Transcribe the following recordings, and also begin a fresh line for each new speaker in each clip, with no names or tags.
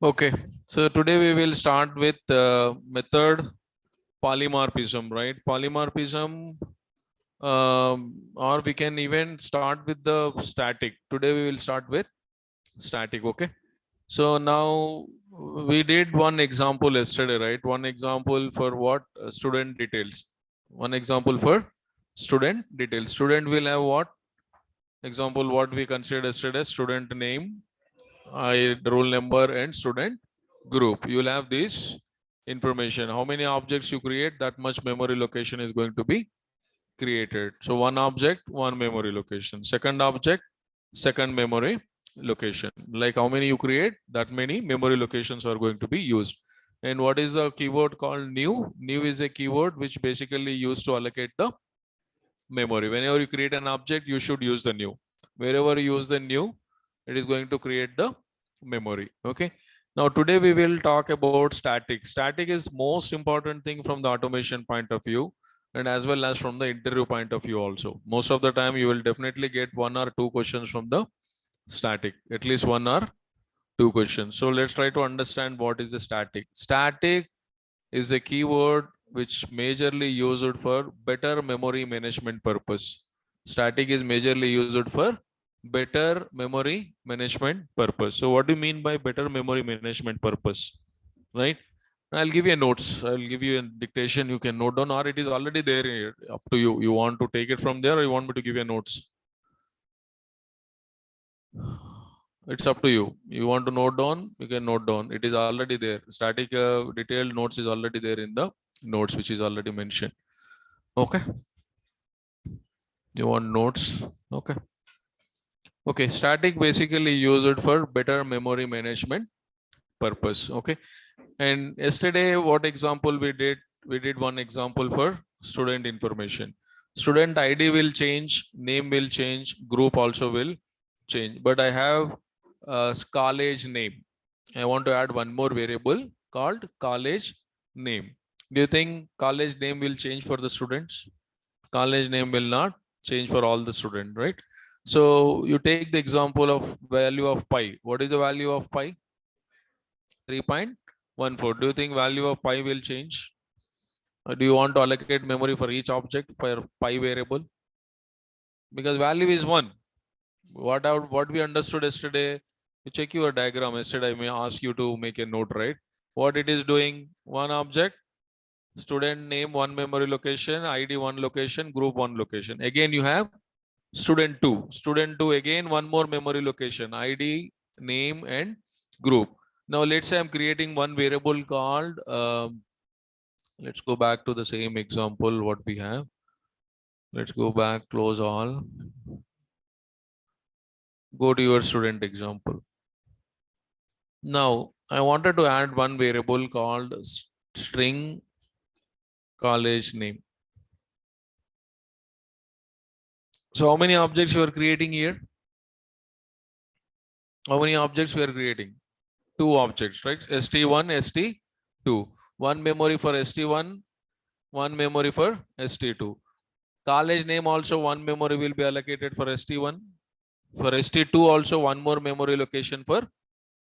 Okay, so today we will start with method polymorphism, right? Polymorphism, or we can even start with the static. Today we will start with static, okay? So now we did one example yesterday, right? One example for what? Student details. One example for student details. Student will have what? Example, what we considered yesterday, student name, roll number and student group. You will have this information. How many objects you create, that much memory location is going to be created. So one object, one memory location. Second object, second memory location. Like how many you create, that many memory locations are going to be used. And what is the keyword called new? New is a keyword which basically used to allocate the memory. Whenever you create an object, you should use the new. Wherever you use the new, it is going to create the memory. Okay. Now today we will talk about static. Static is most important thing from the automation point of view, and as well as from the interview point of view also. Most of the time you will definitely get one or two questions from the static, at least one or two questions. So let's try to understand what is the static. Static is a keyword which majorly used for better memory management purpose. Static is majorly used for better memory management purpose. So what do you mean by better memory management purpose? Right? I'll give you a notes. I'll give you a dictation. You can note down, or it is already there here. Up to you. You want to take it from there, or you want me to give you a notes? It's up to you. You want to note down, you can note down. It is already there. Static detailed notes is already there in the notes, which is already mentioned. Okay. You want notes? Okay. Okay. Static basically used for better memory management purpose. Okay. And yesterday, what example we did? We did one example for student information. Student ID will change, name will change, group also will change. But I have college name. I want to add one more variable called college name. Do you think college name will change for the students? College name will not change for all the students, right? So you take the example of value of pi. What is the value of pi? 3.14. Do you think value of pi will change? Or do you want to allocate memory for each object for pi variable? Because value is 1. What we understood yesterday, you check your diagram yesterday, I may ask you to make a note, right? What it is doing, one object, student name, one memory location, ID one location, group one location. Again, you have student two. Student two, again, one more memory location, ID, name, and group. Now, let's say I'm creating one variable called, let's go back to the same example, what we have. Let's go back, close all. Go to your student example. Now, I wanted to add one variable called string college name. So how many objects you are creating here? How many objects we are creating? 2 objects, right? ST1, ST2. One memory for ST1, one memory for ST2. College name also one memory will be allocated for ST1. For ST2 also one more memory location for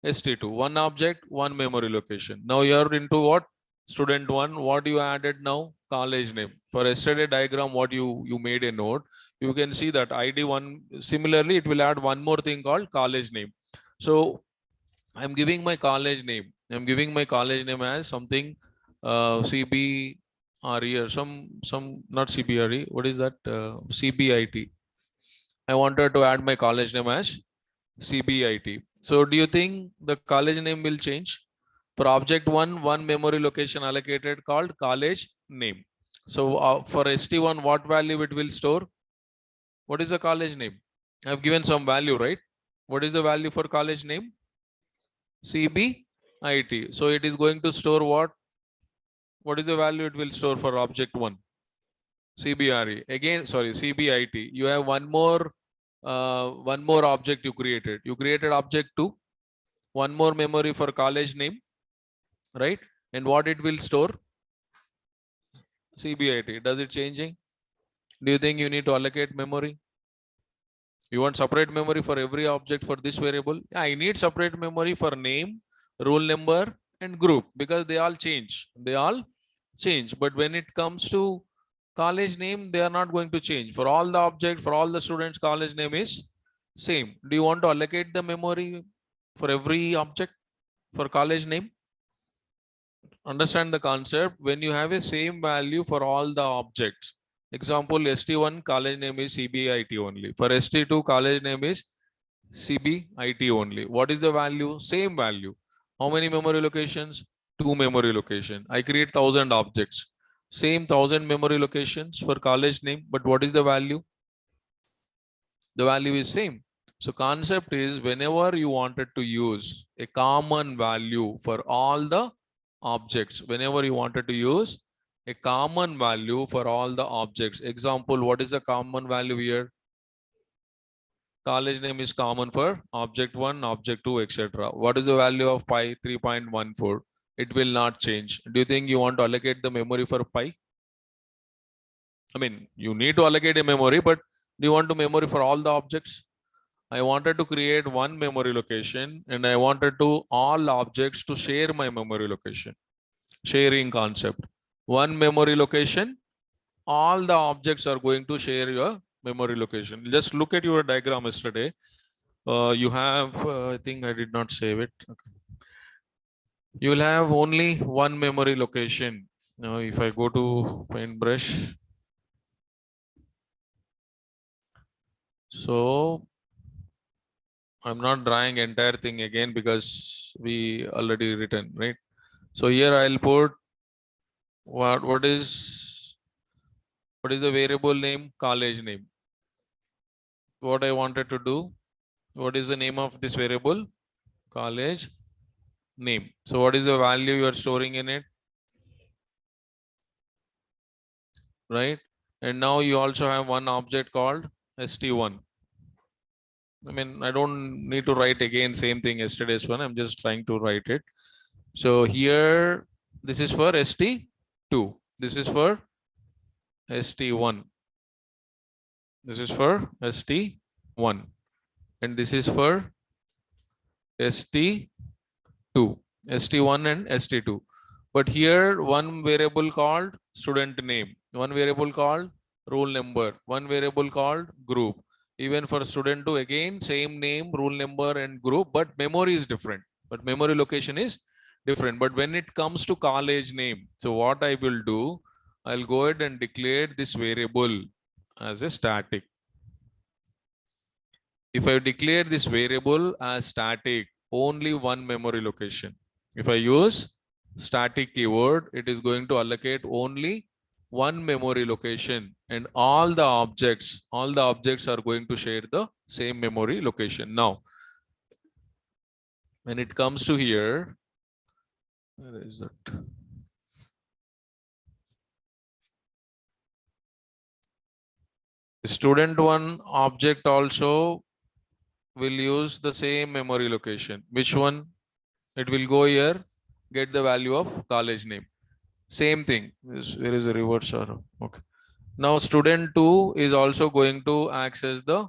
ST2. One object, one memory location. Now you are into what? Student 1. What you added now? College name. For yesterday diagram, what you made a note, you can see that ID1. Similarly, it will add one more thing called college name. So I'm giving my college name. I'm giving my college name as something CBRE or some not CBRE. What is that? CBIT. I wanted to add my college name as CBIT. So do you think the college name will change? For object one memory location allocated called college name. So for ST1, what value it will store? What is the college name? I have given some value, right? What is the value for college name? CBIT. So it is going to store what? What is the value it will store for object 1? CBRE. Again, sorry, CBIT. You have one more object you created. You created object 2. One more memory for college name, right? And what it will store? CBIT. Does it changing? Do you think you need to allocate memory? You want separate memory for every object for this variable? Yeah, I need separate memory for name, roll number and group, because they all change. They all change. But when it comes to college name, they are not going to change. For all the objects, for all the students, college name is same. Do you want to allocate the memory for every object for college name? Understand the concept. When you have a same value for all the objects, example, ST1 college name is CBIT only. For ST2 college name is CBIT only. What is the value? Same value. How many memory locations? 2 memory location. I create 1000 objects. Same 1000 memory locations for college name, but what is the value? The value is same. So concept is, whenever you wanted to use a common value for all the objects, whenever you wanted to use a common value for all the objects. Example, what is the common value here? College name is common for object 1, object 2, etc. What is the value of pi? 3.14. It will not change. Do you think you want to allocate the memory for pi? I mean, you need to allocate a memory, but do you want to memory for all the objects? I wanted to create one memory location, and I wanted to all objects to share my memory location. Sharing concept. One memory location, all the objects are going to share your memory location. Just look at your diagram yesterday. You have, I think I did not save it. Okay. You will have only one memory location. Now, if I go to paintbrush, so I'm not drawing entire thing again because we already written, right? So here I'll put what is the variable name? College name. What I wanted to do, what is the name of this variable? College name. So what is the value you are storing in it? Right? And now you also have one object called ST1. I mean, I don't need to write again same thing yesterday's one. I'm just trying to write it. So here, this is for ST2. This is for ST1. This is for ST1. And this is for ST2. ST1 and ST2. But here, one variable called student name, one variable called roll number, one variable called group. Even for student 2, again, same name, roll number and group, but memory is different. But memory location is different. But when it comes to college name, so what I will do, I'll go ahead and declare this variable as a static. If I declare this variable as static, only one memory location. If I use static keyword, it is going to allocate only one memory location, and all the objects are going to share the same memory location. Now, when it comes to here, where is it? Student 1 object also will use the same memory location. Which one? It will go here, get the value of college name. Same thing. Where is the reverse arrow? Okay. Now student 2 is also going to access the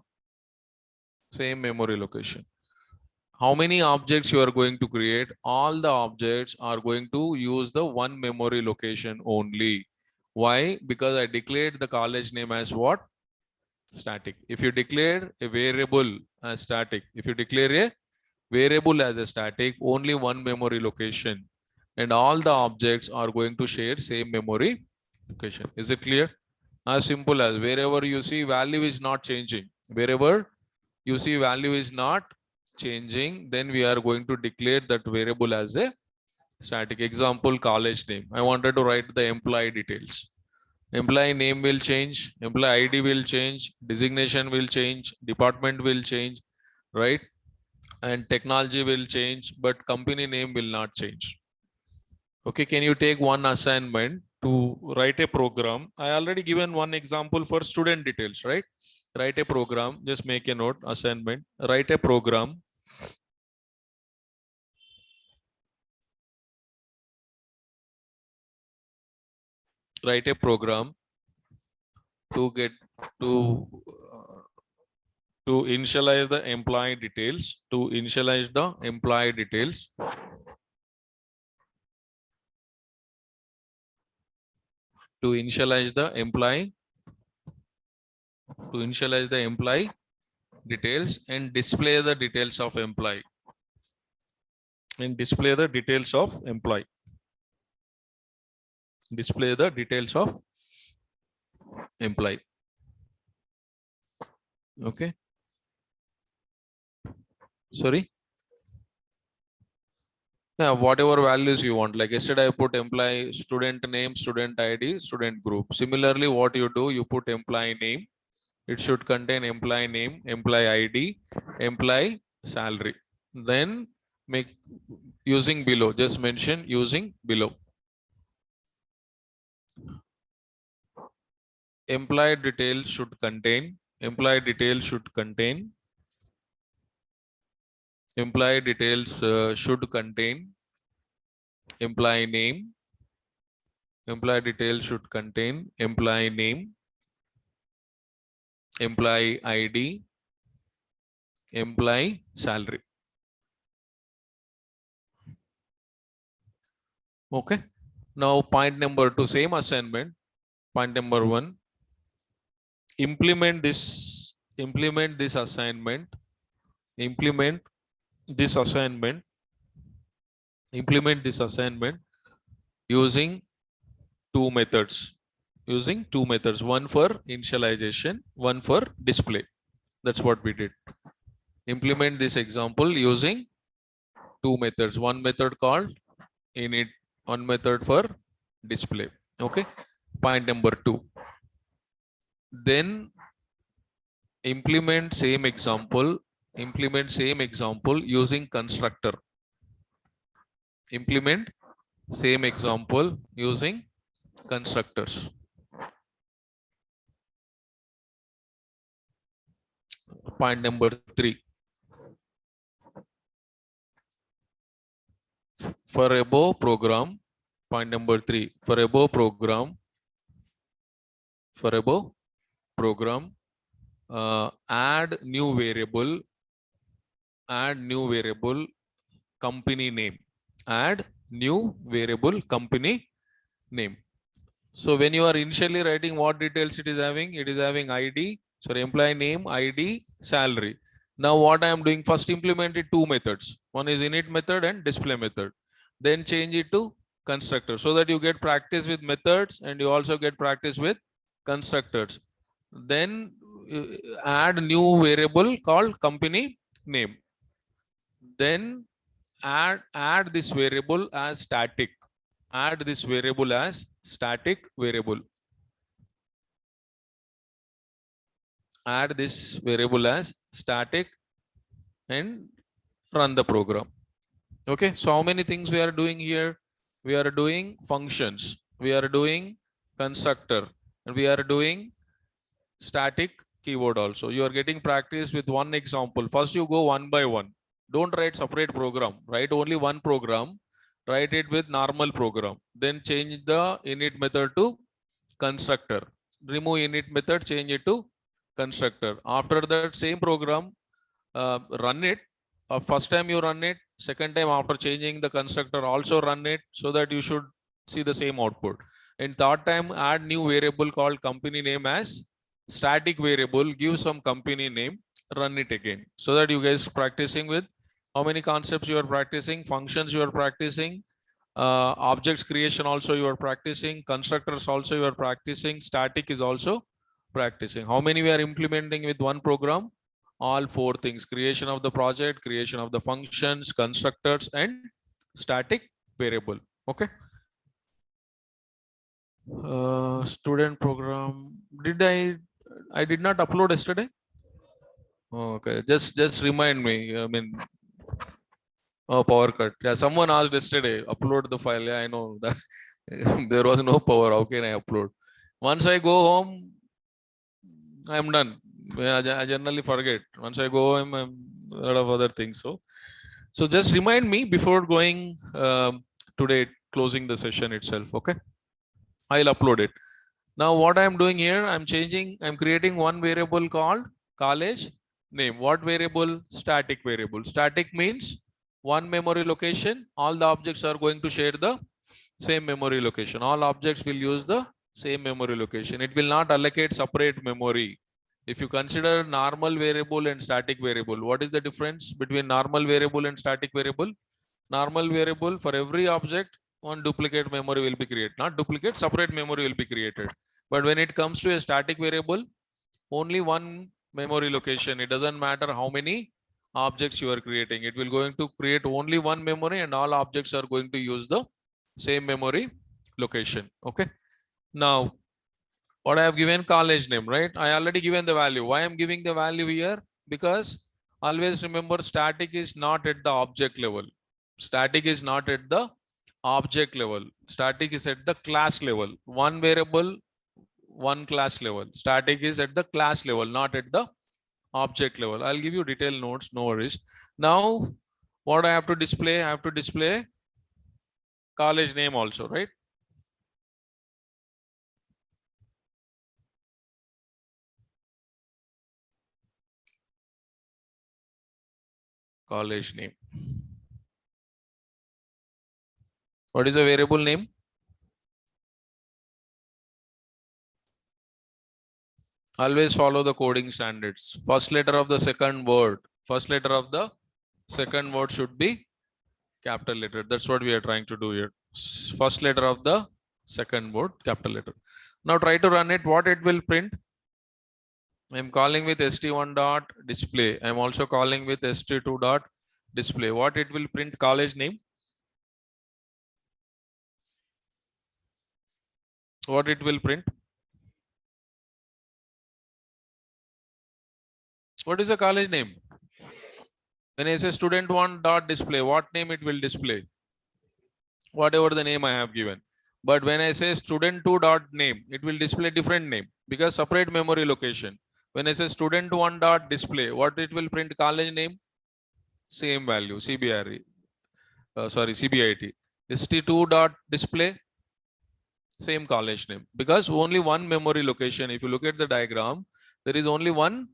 same memory location. How many objects you are going to create? All the objects are going to use the one memory location only. Why? Because I declared the college name as what? Static. If you declare a variable as static, if you declare a variable as a static, only one memory location, and all the objects are going to share same memory location. Is it clear? As simple as wherever you see value is not changing, wherever you see value is not changing, then we are going to declare that variable as a static. Example, college name. I wanted to write the employee details. Employee name will change, employee ID will change, designation will change, department will change, right? And technology will change, but company name will not change. Okay, can you take one assignment to write a program? I already given one example for student details, right? Write a program, just make a note, assignment, write a program. Write a program to get to initialize the employee details, to initialize the employee details and display the details of employee. Display the details of employee. Okay. Sorry. Yeah, whatever values you want. Like yesterday, I put employee, student name, student ID, student group. Similarly, what you do, you put employee name. It should contain employee name, employee ID, employee salary. Then make using below. Just mention using below. Employee details should contain. Employee details should contain. Employee details should contain employee name. Employee details should contain employee name, employee ID, employee salary. Okay. Now point number 2, same assignment. Point number 1, implement this assignment. Implement this assignment using two methods. One for initialization, one for display. That's what we did. Implement this example using two methods. One method called init, one method for display. Okay. Point number 2. Then implement same example using constructor. Implement same example using constructors. Point number 3. For above program, point number 3, for above program, add new variable company name. Add new variable company name. So when you are initially writing, what details it is having? It is having ID, sorry, employee name, ID, salary. Now what I am doing, first implemented two methods. One is init method and display method. Then change it to constructor so that you get practice with methods and you also get practice with constructors. Then add new variable called company name. Then add this variable as static. Add this variable as static variable. Add this variable as static and run the program. Okay, so how many things we are doing here? We are doing functions, we are doing constructor, and we are doing static keyword also. You are getting practice with one example. First you go one by one. Don't write separate program. Write only one program. Write it with normal program. Then change the init method to constructor. Remove init method, change it to constructor. After that same program, run it. First time you run it, second time after changing the constructor also run it, so that you should see the same output. And third time add new variable called company name as static variable, give some company name, run it again, so that you guys practicing with how many concepts you are practicing, functions you are practicing, objects creation also you are practicing, constructors also you are practicing, static is also practicing. How many we are implementing with one program? All 4 things: creation of the project, creation of the functions, constructors, and static variable. Okay. Student program. I did not upload yesterday. Okay, just remind me. I mean, power cut. Yeah, someone asked yesterday, upload the file. Yeah, I know that there was no power. How can I upload? Once I go home, I'm done. I generally forget. Once I go home, I'm a lot of other things. So just remind me before going today, closing the session itself. Okay, I'll upload it. Now what I'm doing here, I'm creating one variable called college name. What variable? Static variable. Static means one memory location. All the objects are going to share the same memory location. All objects will use the same memory location. It will not allocate separate memory. If you consider normal variable and static variable, what is the difference between normal variable and static variable? Normal variable, for every object, one duplicate memory will be created. Not duplicate, separate memory will be created. But when it comes to a static variable, only one memory location. It doesn't matter how many objects you are creating. It will going to create only one memory and all objects are going to use the same memory location. Okay. Now, what I have given college name, right? I already given the value. Why I'm giving the value here? Because always remember static is not at the object level. Static is not at the object level. Static is at the class level. One variable, one class level. Static is at the class level, not at the object level. I'll give you detailed notes, no worries. Now, what I have to display? I have to display college name also, right? College name. What is the variable name? Always follow the coding standards. First letter of the second word. First letter of the second word should be capital letter. That's what we are trying to do here. First letter of the second word, capital letter. Now try to run it. What it will print? I'm calling with st1 dot display. I'm also calling with st2 dot display. What it will print? College name. What it will print? What is the college name? When I say student1 dot display, what name it will display? Whatever the name I have given. But when I say student2 dot name, it will display different name because separate memory location. When I say student1 dot display, what it will print? College name, same value, CBRE. Sorry, CBIT. st2 dot display, same college name, because only one memory location. If you look at the diagram, there is only one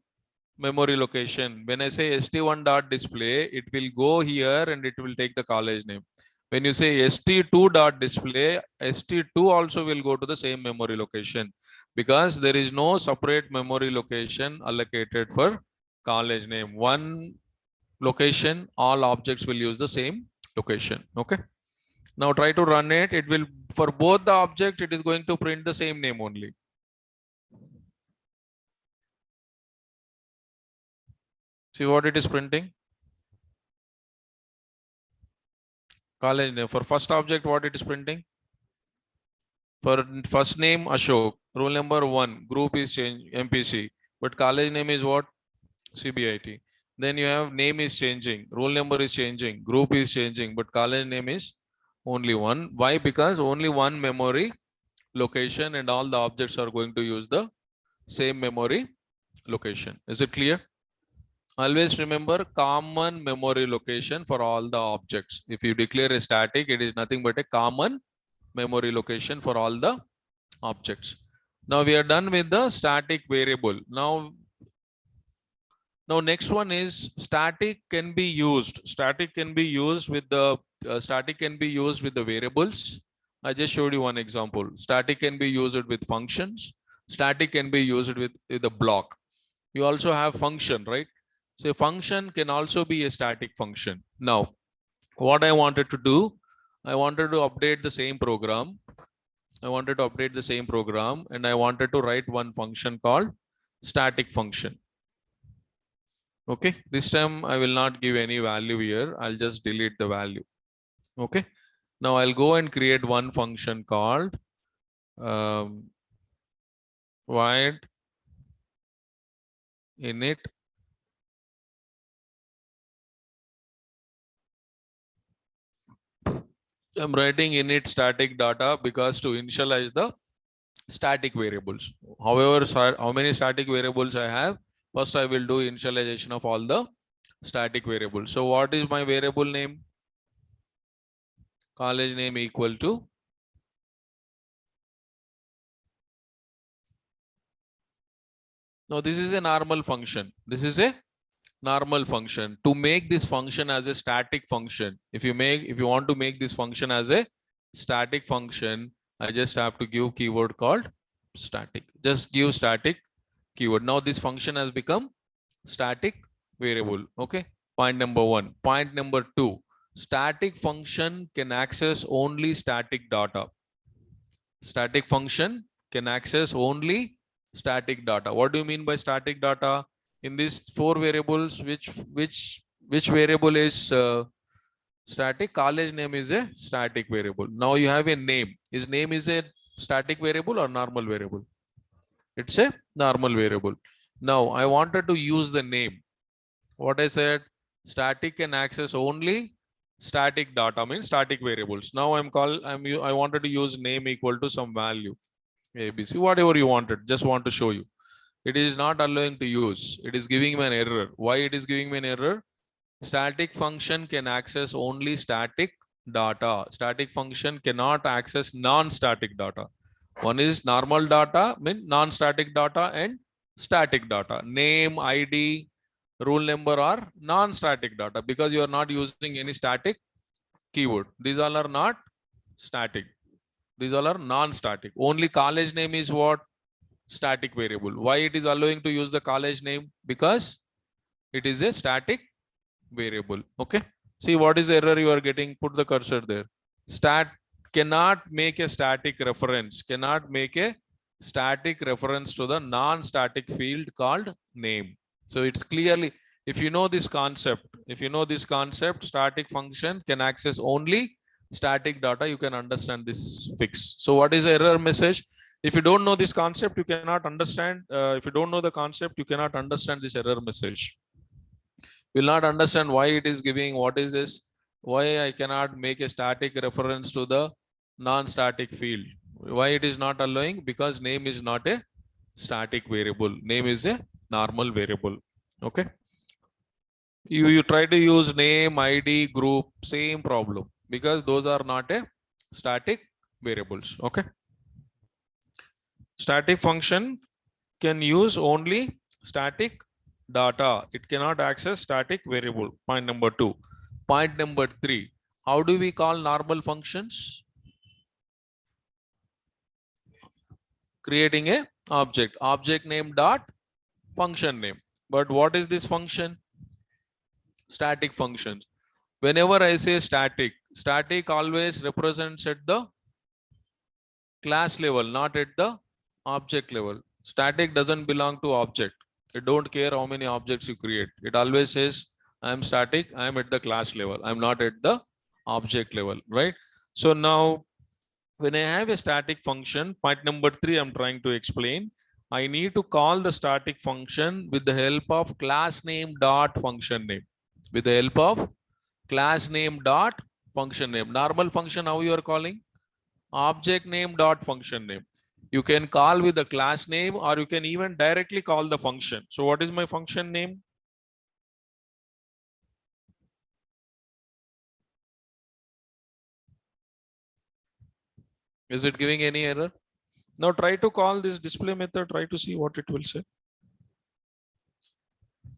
memory location. When I say st1 dot display, it will go here and it will take the college name. When you say st2 dot display, st2 also will go to the same memory location because there is no separate memory location allocated for college name. One location, all objects will use the same location. Okay. Now try to run it. It will, for both the object, it is going to print the same name only. See what it is printing? College name. For first object, what it is printing? For first name, Ashok. Roll number 1. Group is change MPC. But college name is what? CBIT. Then you have name is changing. Roll number is changing. Group is changing. But college name is only one. Why? Because only one memory location and all the objects are going to use the same memory location. Is it clear? Always remember common memory location for all the objects. If you declare a static, it is nothing but a common memory location for all the objects. Now we are done with the static variable. Now next one is static can be used. Static can be used with the variables. I just showed you one example. Static can be used with functions. Static can be used with the block. You also have function, right? So a function can also be a static function. Now, what I wanted to do, I wanted to update the same program. And I wanted to write one function called static function. Okay, this time I will not give any value here. I'll just delete the value. Okay, now I'll go and create one function called void init I'm writing init static data because to initialize the static variables. However, how many static variables I have, first I will do initialization of all the static variables. So what is my variable name? College name equal to now this is a normal function. This is a normal function. To make this function as a static function, if you want to make this function as a static function, I just have to give keyword called static. Just give static keyword. Now this function has become static variable. Okay. Point number one. Point number two. Static function can access only static data. Static function can access only static data. What do you mean by static data? In these four variables, which variable is static? College name is a static variable. Now you have a name. His name is a static variable or normal variable? It's a normal variable. Now I wanted to use the name. What I said, static can access only static data, means static variables. Now I wanted to use name equal to some value, ABC, whatever you wanted, just want to show you. It is not allowing to use. It is giving me an error. Why it is giving me an error? Static function can access only static data. Static function cannot access non-static data. One is normal data, mean non-static data, and static data. Name, ID, rule number are non-static data because you are not using any static keyword. These all are not static. These all are non-static. Only college name is what? Static variable. Why it is allowing to use the college name? Because it is a static variable. Okay. See what is the error you are getting? Put the cursor there. Stat cannot make a static reference. Cannot make a static reference to the non-static field called name. So it's clearly, if you know this concept, static function can access only static data, you can understand this fix. So what is the error message? If you don't know this concept, you cannot understand. If you don't know the concept, you cannot understand this error message. You will not understand why it is giving, what is this, why I cannot make a static reference to the non-static field. Why it is not allowing? Because name is not a static variable. Name is a normal variable. Okay. You try to use name, ID, group, same problem, because those are not a static variables. Okay. Static function can use only static data. It cannot access static variable. Point number two. Point number three. How do we call normal functions? Creating a object name dot function name. But what is this function? Static functions. Whenever I say static always represents at the class level, not at the object level. Static doesn't belong to object. It don't care how many objects you create. It always says, I am static, I am at the class level. I'm not at the object level, right? So now, when I have a static function, point number three, I'm trying to explain. I need to call the static function with the help of class name dot function name. With the help of class name dot function name. Normal function, how you are calling? Object name dot function name. You can call with the class name, or you can even directly call the function. So what is my function name? Is it giving any error? Now try to call this display method, try to see what it will say.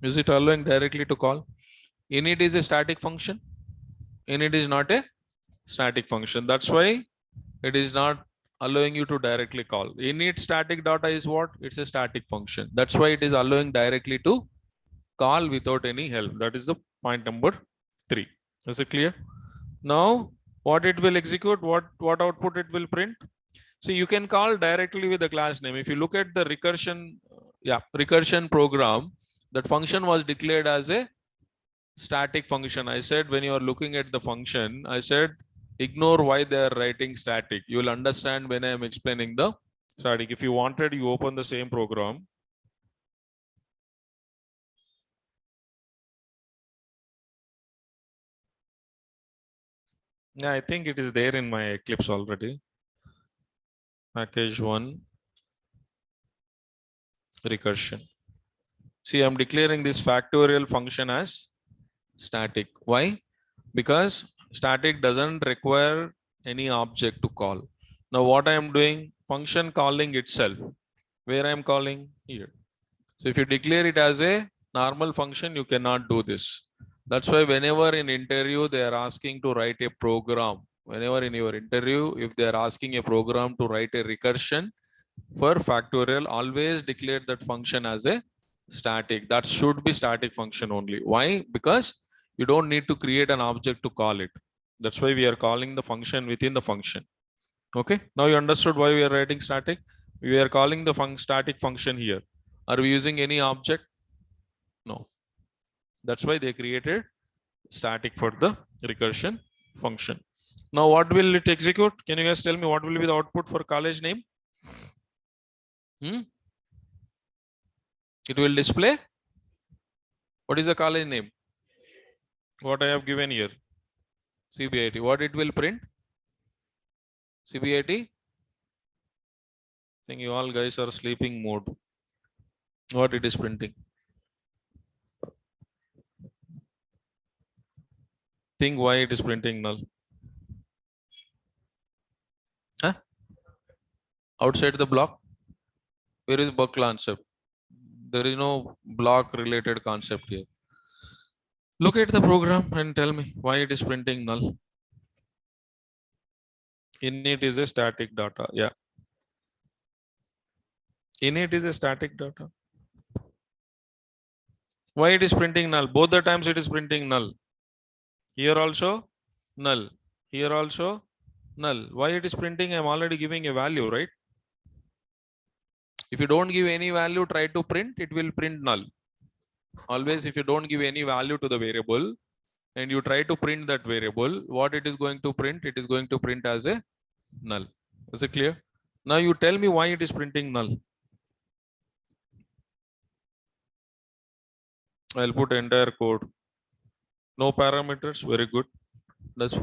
Is it allowing directly to call? Init is a static function. Init is not a static function. That's why it is not allowing you to directly call. Init static data is what? It's a static function. That's why it is allowing directly to call without any help. That is the point number three. Is it clear? Now, what it will execute, what output it will print? So you can call directly with the class name. If you look at the recursion program, that function was declared as a static function. I said, when you are looking at the function, I said, ignore why they are writing static. You will understand when I am explaining the static. If you wanted, you open the same program. Yeah, I think it is there in my Eclipse already. Package 1, recursion. See, I'm declaring this factorial function as static. Why? Because static doesn't require any object to call. Now what I am doing, function calling itself. Where I am calling? Here. So if you declare it as a normal function, you cannot do this. That's why whenever in interview they are asking to write a program, Whenever in your interview, if they are asking a program to write a recursion for factorial, always declare that function as a static. That should be static function only. Why? Because you don't need to create an object to call it. That's why we are calling the function within the function. Okay. Now you understood why we are writing static. We are calling the static function here. Are we using any object? No. That's why they created static for the recursion function. Now what will it execute? Can you guys tell me what will be the output for college name? It will display. What is the college name? What I have given here. CBIT. What it will print? CBIT. I think you all guys are sleeping mode. What it is printing? Think why it is printing null. Huh? Outside the block? Where is block concept? There is no block related concept here. Look at the program and tell me why it is printing null. Init is a static data. Yeah. Init is a static data. Why it is printing null? Both the times it is printing null. Here also null. Here also null. Why it is printing? I'm already giving a value, right? If you don't give any value, try to print, it will print null. Always, if you don't give any value to the variable and you try to print that variable, what it is going to print? It is going to print as a null. Is it clear? Now you tell me why it is printing null. I'll put entire code. No parameters. Very good. Does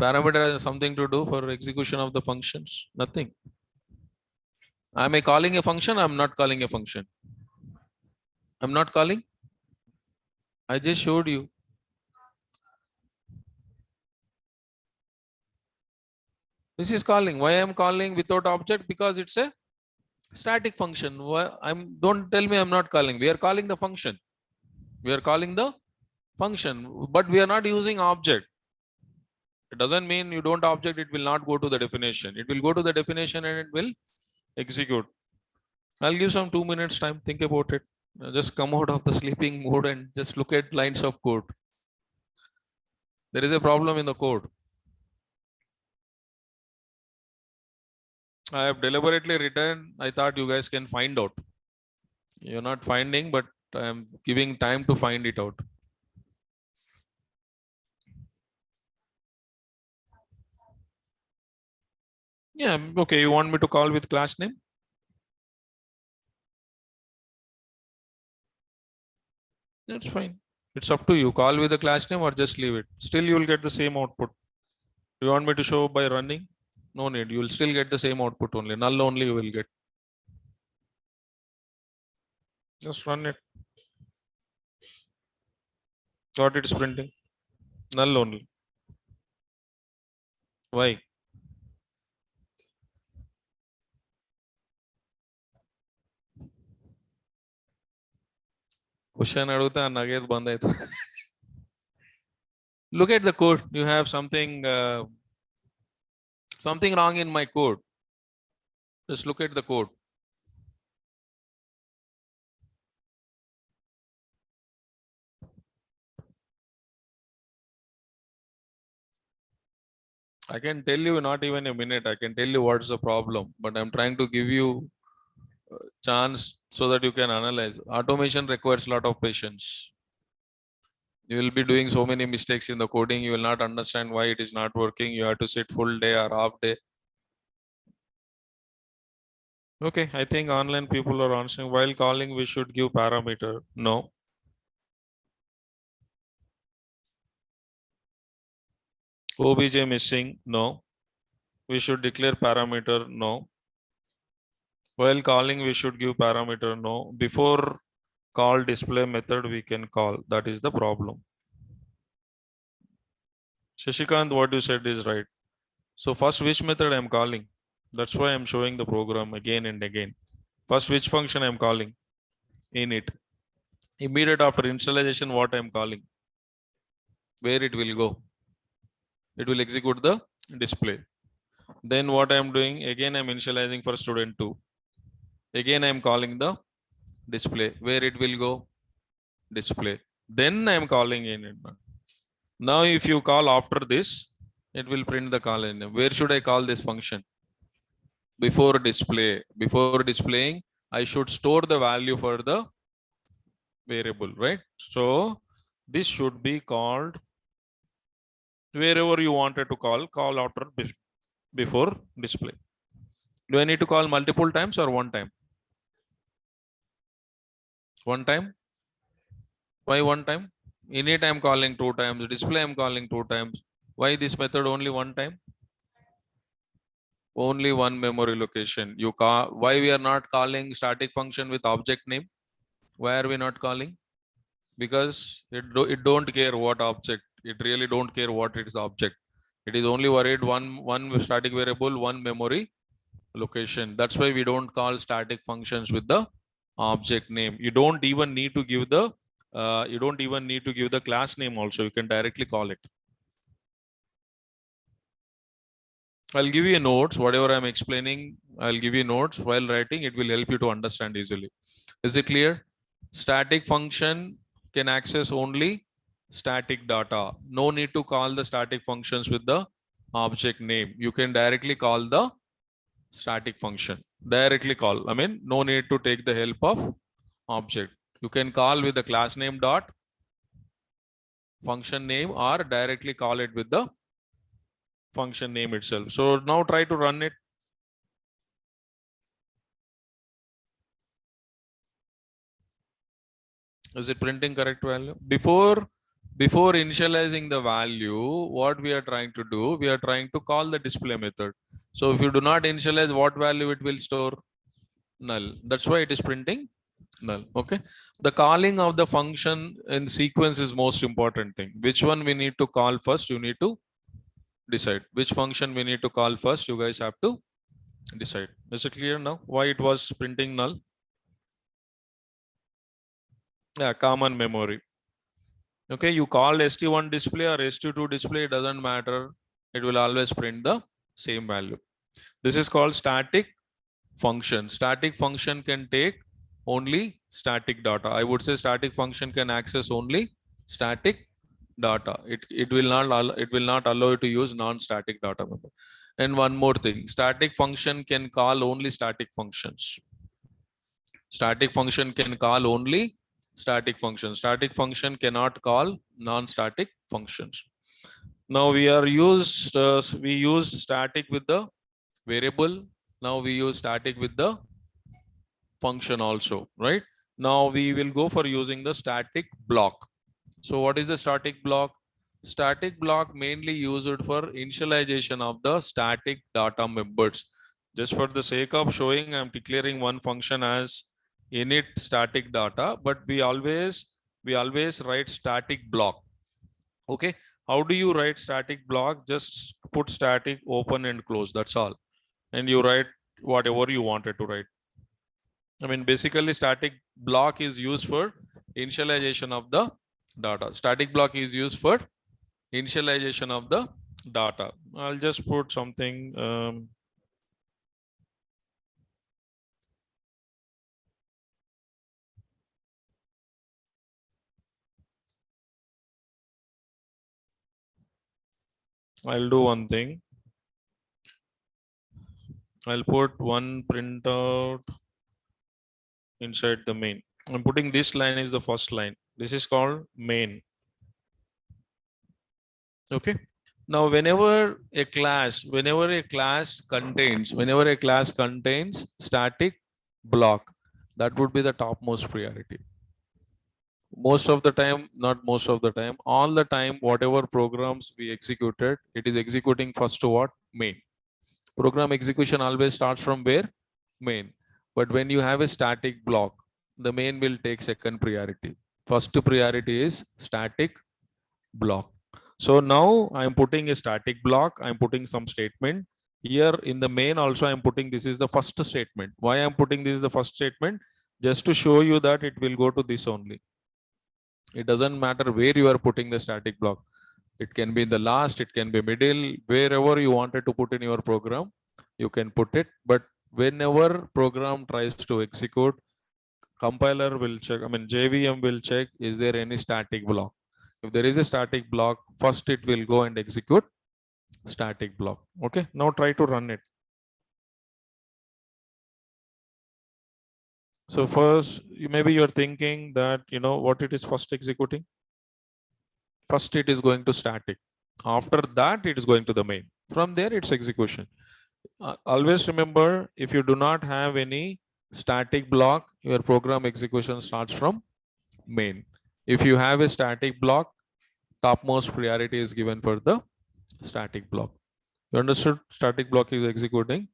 parameter has something to do for execution of the functions? Nothing. Am I calling a function? I'm not calling a function. I'm not calling. I just showed you. This is calling. Why I'm calling without object? Because it's a static function. Why don't tell me I'm not calling. We are calling the function. We are calling the function, but we are not using object. It doesn't mean you don't object, it will not go to the definition. It will go to the definition and it will execute. I'll give some 2 minutes time. Think about it. Just come out of the sleeping mode and just look at lines of code. There is a problem in the code. I have deliberately written. I thought you guys can find out. You're not finding, but I'm giving time to find it out. Yeah, okay. You want me to call with class name? That's fine. It's up to you. Call with the class name or just leave it. Still, you will get the same output. You want me to show by running? No need. You will still get the same output only. Null only you will get. Just run it. What it is printing? Null only. Why? Question aduguta naged bandaitu. Look at the code. You have something wrong in my code. Just look at the code. I can tell you not even a minute. I can tell you what's the problem, but I'm trying to give you a chance so that you can analyze. Automation requires a lot of patience. You will be doing so many mistakes in the coding. You will not understand why it is not working. You have to sit full day or half day. Okay, I think online people are answering. While calling, we should give parameter. No. OBJ missing. No. We should declare parameter. No. While calling, we should give parameter. No. Before call display method, we can call. That is the problem. Shashikant, what you said is right. So first, which method I'm calling? That's why I'm showing the program again and again. First, which function I'm calling? Init. Immediate after installation, what I'm calling? Where it will go? It will execute the display. Then what I am doing, again I'm initializing for student 2. Again I am calling the display. Where it will go? Display. Then I am calling in. Now if you call after this, it will print the call in. Where should I call this function? Before display. Before displaying, I should store the value for the variable, right? So this should be called wherever you wanted to call after before display. Do I need to call multiple times or one time? One time? Why one time? Init I'm calling 2 times, display I'm calling 2 times. Why this method only one time? Only one memory location. You call, why we are not calling static function with object name? Why are we not calling? Because it don't care what object. It really don't care what it is object. It is only worried one static variable, one memory location. That's why we don't call static functions with the object name. You don't even need to give the class name also. You can directly call it. I'll give you notes. Whatever I'm explaining, I'll give you notes while writing. It will help you to understand easily. Is it clear? Static function can access only static data. No need to call the static functions with the object name. You can directly call the static function. Directly call. I mean, no need to take the help of object. You can call with the class name dot function name or directly call it with the function name itself. So now try to run it. Is it printing correct value? Before initializing the value, what we are trying to do, we are trying to call the display method. So if you do not initialize, what value it will store? Null. That's why it is printing null. Okay. The calling of the function in sequence is most important thing. Which one we need to call first? You need to decide. Which function we need to call first? You guys have to decide. Is it clear now? Why it was printing null? Yeah, common memory. Okay, you call st1 display or st2 display, it doesn't matter. It will always print the same value. This is called static function. Static function can take only static data. I would say static function can access only static data. It will not allow you to use non-static data. And one more thing, static function can call only static functions. Static function can call only static function. Static function cannot call non-static functions. Now we used static with the variable. Now we use static with the function also, right? Now we will go for using the static block. So what is the static block? Static block mainly used for initialization of the static data members. Just for the sake of showing, I'm declaring one function as init static data, but we always write static block. Okay, how do you write static block? Just put static, open and close, that's all, and you write whatever you wanted to write. I mean, basically static block is used for initialization of the data. Static block is used for initialization of the data. I'll just put something. I'll do one thing. I'll put one printout inside the main. I'm putting this line is the first line. This is called main. Okay. Now, whenever a class contains static block, that would be the topmost priority. Most of the time, not most of the time, all the time, whatever programs we executed, it is executing first to what? Main. Program execution always starts from where? Main. But when you have a static block, the main will take second priority. First priority is static block. So now I'm putting a static block. I'm putting some statement here in the main. Also, I'm putting this is the first statement. Why I'm putting this is the first statement? Just to show you that it will go to this only. It doesn't matter where you are putting the static block. It can be in the last, it can be middle, wherever you wanted to put in your program, you can put it. But whenever program tries to execute, compiler will check, JVM will check, is there any static block? If there is a static block, first it will go and execute static block. Okay, now try to run it. So first, maybe you're thinking that, what it is first executing. First, it is going to static. After that, it is going to the main. From there, it's execution. Always remember, if you do not have any static block, your program execution starts from main. If you have a static block, topmost priority is given for the static block. You understood? Static block is executing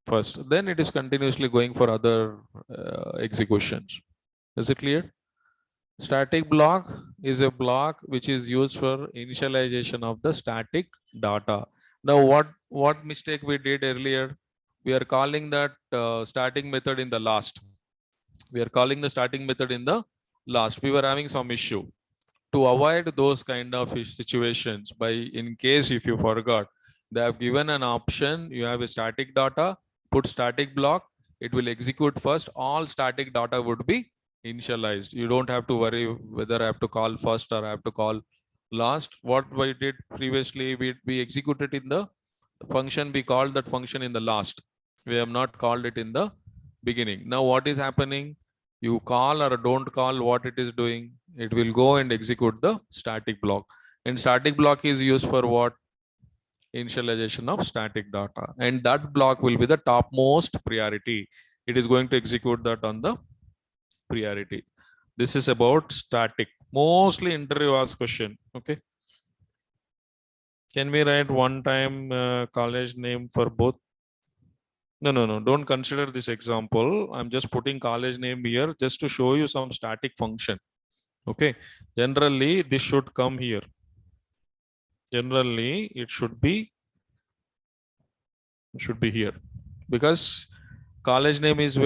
first. Then it is continuously going for other executions. Is it clear? Static block is a block which is used for initialization of the static data. Now, what mistake we did earlier? We are calling that starting method in the last. We are calling the starting method in the last. We were having some issue. To avoid those kind of situations, by in case if you forgot, they have given an option. You have a static data, put static block. It will execute first. All static data would be initialized. You don't have to worry whether I have to call first or I have to call last. What we did previously, we executed in the function, we called that function in the last. We have not called it in the beginning. Now what is happening? You call or don't call, what it is doing, it will go and execute the static block. And static block is used for what? Initialization of static data. And that block will be the topmost priority. It is going to execute that on the priority. This is about static. Mostly interview ask question. Okay. Can we write one time college name for both? No. Don't consider this example. I'm just putting college name here just to show you some static function. Okay. Generally, this should come here. Generally, it should be here because college name is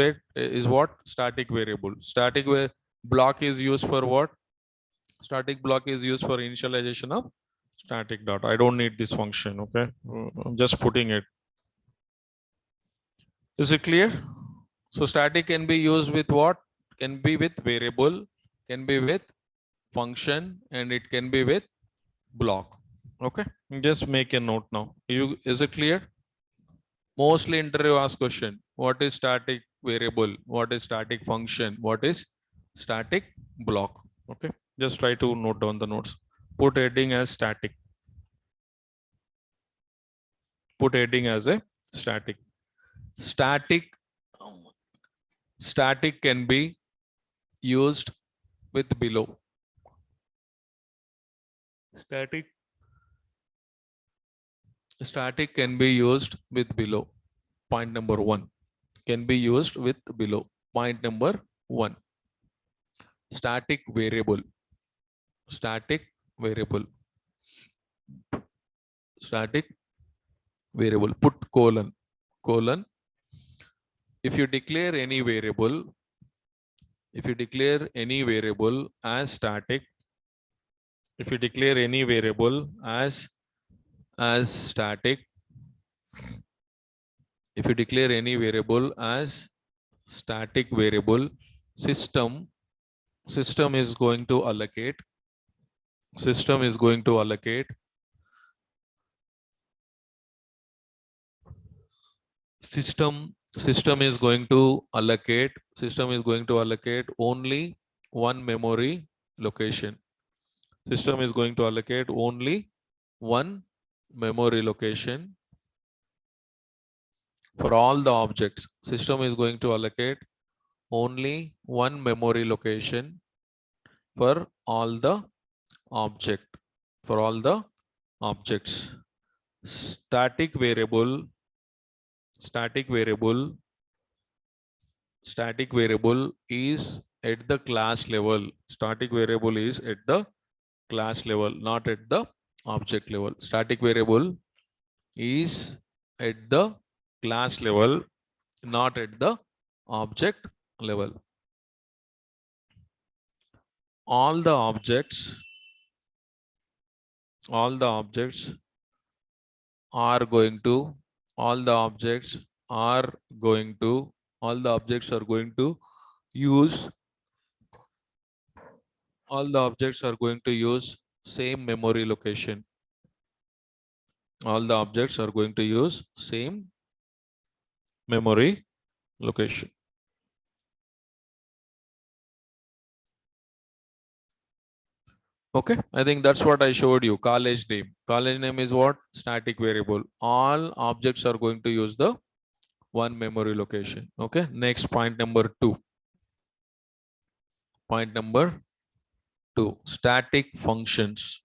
what? Static variable. Static block is used for what? Static block is used for initialization of static data. I don't need this function. Okay. I'm just putting it. Is it clear? So static can be used with what? Can be with variable, can be with function, and it can be with block. Okay. Just make a note now. Is it clear? Mostly interview ask question. What is static variable? What is static function? What is static block? Okay. Just try to note down the notes. Put heading as static. Put heading as a static. Static can be used with below. Static can be used with below. Point number 1 can be used with below. Point number 1. Static variable. Static variable. Static variable. Put colon. If you declare any variable, as static, if you declare any variable as static, if you declare any variable as static variable, system is going to allocate. System is going to allocate only one memory location. System is going to allocate only one memory location for all the objects. System is going to allocate only one memory location for all the objects. Static variable is at the class level. Static variable is at the class level, not at the object level. Static variable is at the class level, not at the object level. All the objects all the objects are going to, all the objects are going to, all the objects are going to use, all the objects are going to use same memory location. All the objects are going to use same memory location. Okay, I think that's what I showed you. College name. College name is what? Static variable. All objects are going to use the one memory location. Okay, next point number 2. Point number 2. Static functions.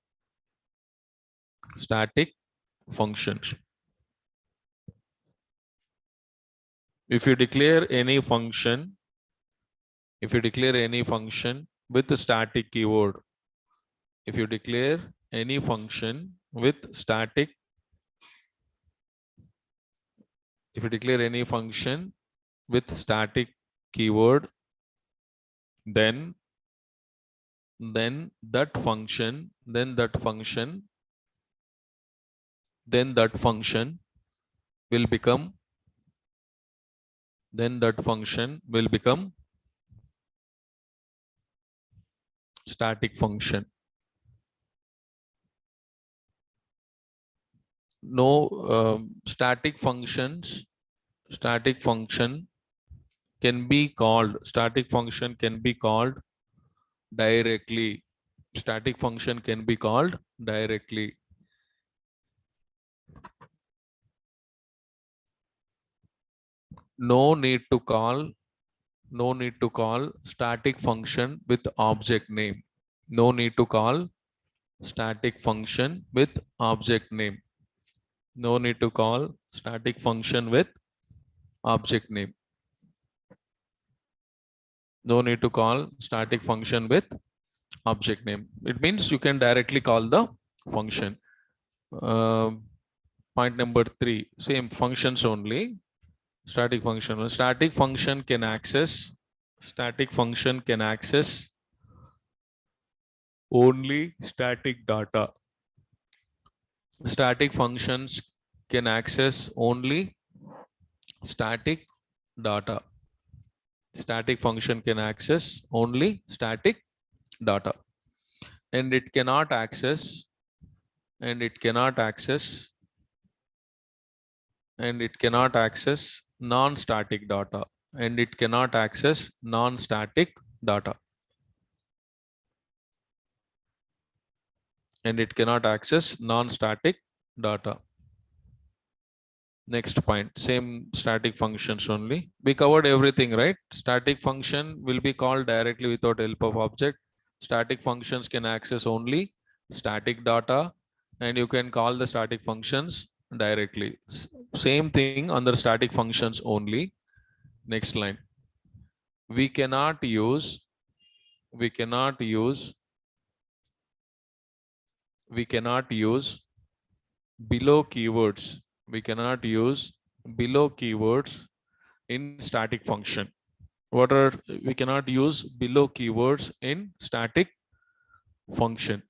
Static functions. If you declare any function, if you declare any function with a static keyword, if you declare any function with static, if you declare any function with static keyword, then that function, then that function will become, then that function will become static function. No, static functions, static function can be called, static function can be called directly. Static function can be called directly. No need to call, no need to call static function with object name. No need to call static function with object name. No need to call static function with object name. No need to call static function with object name. It means you can directly call the function. Point number 3, same functions only. Static function. Static function can access, static function can access only static data. Static functions can access only static data. Static function can access only static data. And it cannot access, and it cannot access, and it cannot access non-static data. And it cannot access non-static data. And it cannot access non-static data. Next point, same static functions only. We covered everything, right? Static function will be called directly without help of object. Static functions can access only static data, and you can call the static functions directly. Same thing under static functions only. Next line. We cannot use, we cannot use, we cannot use below keywords. We cannot use below keywords in static function. What are, we cannot use below keywords in static function.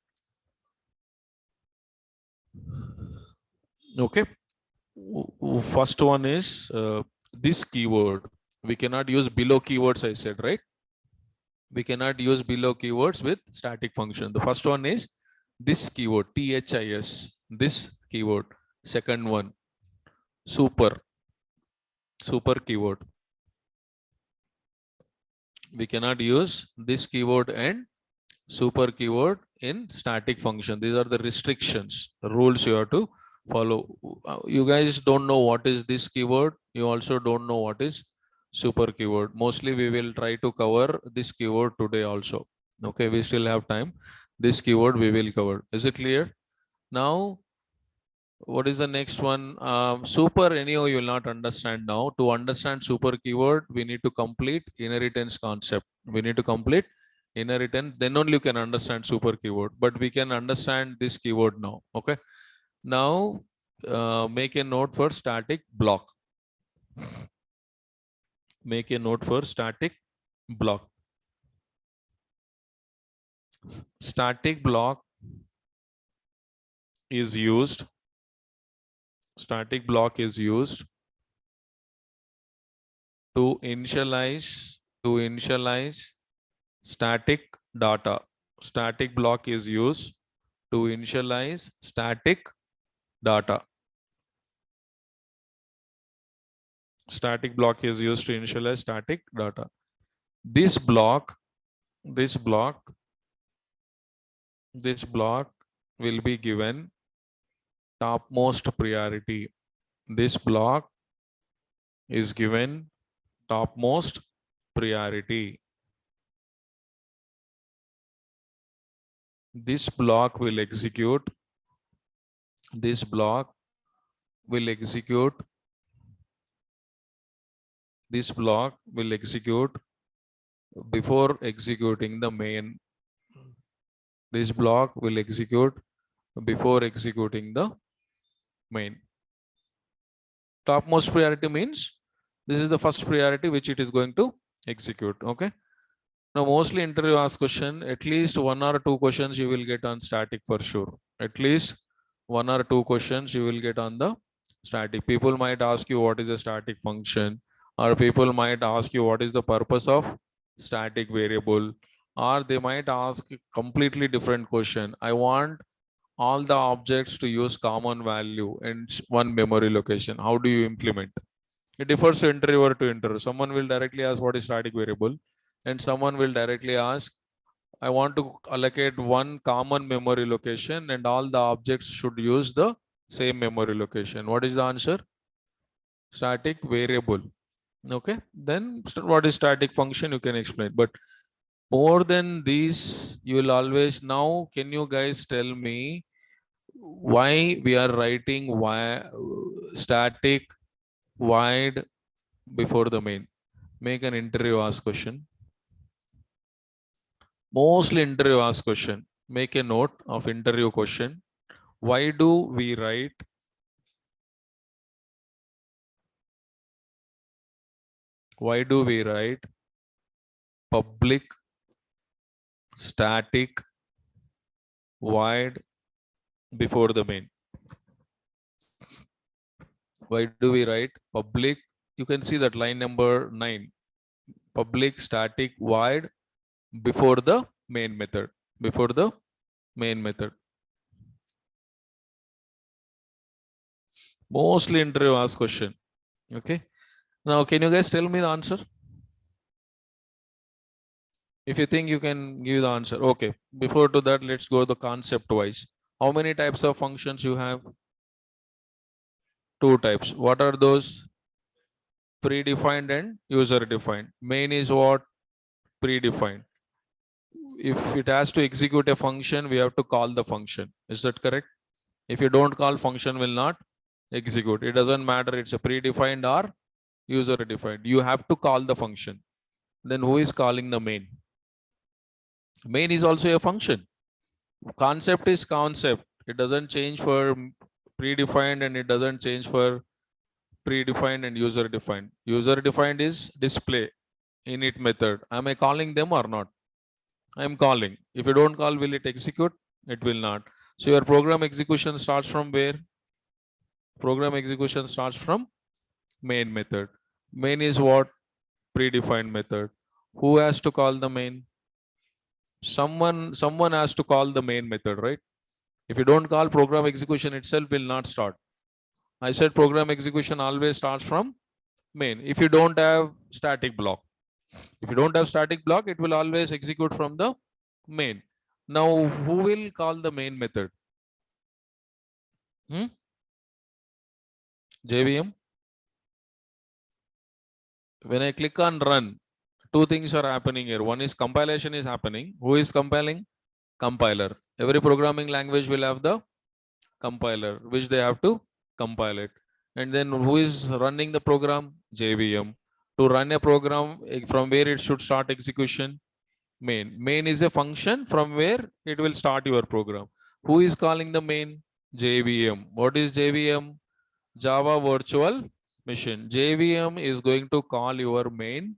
Okay. First one is this keyword. We cannot use below keywords, I said, right? We cannot use below keywords with static function. The first one is this keyword, THIS, this keyword. Second one, super, super keyword. We cannot use this keyword and super keyword in static function. These are the restrictions, the rules you have to follow. You guys don't know what is this keyword. You also don't know what is super keyword. Mostly we will try to cover this keyword today also. Okay, we still have time. This keyword we will cover. Is it clear? Now, what is the next one? Super, anyhow, you will not understand now. To understand super keyword, we need to complete inheritance concept. We need to complete inheritance. Then only you can understand super keyword. But we can understand this keyword now. Okay. Now, make a note for static block. Make a note for static block. Static block is used. Static block is used to initialize static data. Static block is used to initialize static data. Static block is used to initialize static data. This block will be given topmost priority. This block is given topmost priority. This block will execute. This block will execute. This block will execute before executing the main. This block will execute before executing the main. Topmost priority means this is the first priority which it is going to execute. Okay. Now, mostly interview ask question, at least 1 or 2 questions you will get on static for sure. At least 1 or 2 questions you will get on the static. People might ask you what is a static function, or people might ask you what is the purpose of static variable, or they might ask a completely different question. I want all the objects to use common value in one memory location. How do you implement? It differs to interviewer to interviewer. Someone will directly ask what is static variable, and someone will directly ask, I want to allocate one common memory location and all the objects should use the same memory location. What is the answer? Static variable. Okay. Then what is static function? You can explain. But more than these, you will always now, can you guys tell me why we are writing static void before the main? Make an interview ask question. Mostly interview ask question. Make a note of interview question. Why do we write public static void before the main? Why do we write public? You can see that line number 9. Public static void before the main method. Before the main method. Mostly interview ask question. Okay. Now, can you guys tell me the answer? If you think you can give the answer. Okay. Before to that, let's go the concept wise. How many types of functions you have? 2 types. What are those? Predefined and user defined. Main is what? Predefined. If it has to execute a function, we have to call the function. Is that correct? If you don't call, function will not execute. It doesn't matter it's a predefined or user defined. You have to call the function. Then who is calling the main? Main is also a function. Concept is concept. It doesn't change for predefined and it doesn't change for predefined and user defined. User defined is display init method. Am I calling them or not? I am calling. If you don't call, will it execute? It will not. So your program execution starts from where? Program execution starts from main method. Main is what? Predefined method. Who has to call the main? Someone has to call the main method, right? If you don't call, program execution itself will not start. I said program execution always starts from main. If you don't have static block, it will always execute from the main. Now, who will call the main method? JVM. When I click on run, 2 things are happening here. One is compilation is happening. Who is compiling? Compiler. Every programming language will have the compiler, which they have to compile it. And then who is running the program? JVM. To run a program, from where it should start execution? Main. Main is a function from where it will start your program. Who is calling the main? JVM. What is JVM? Java Virtual Machine. JVM is going to call your main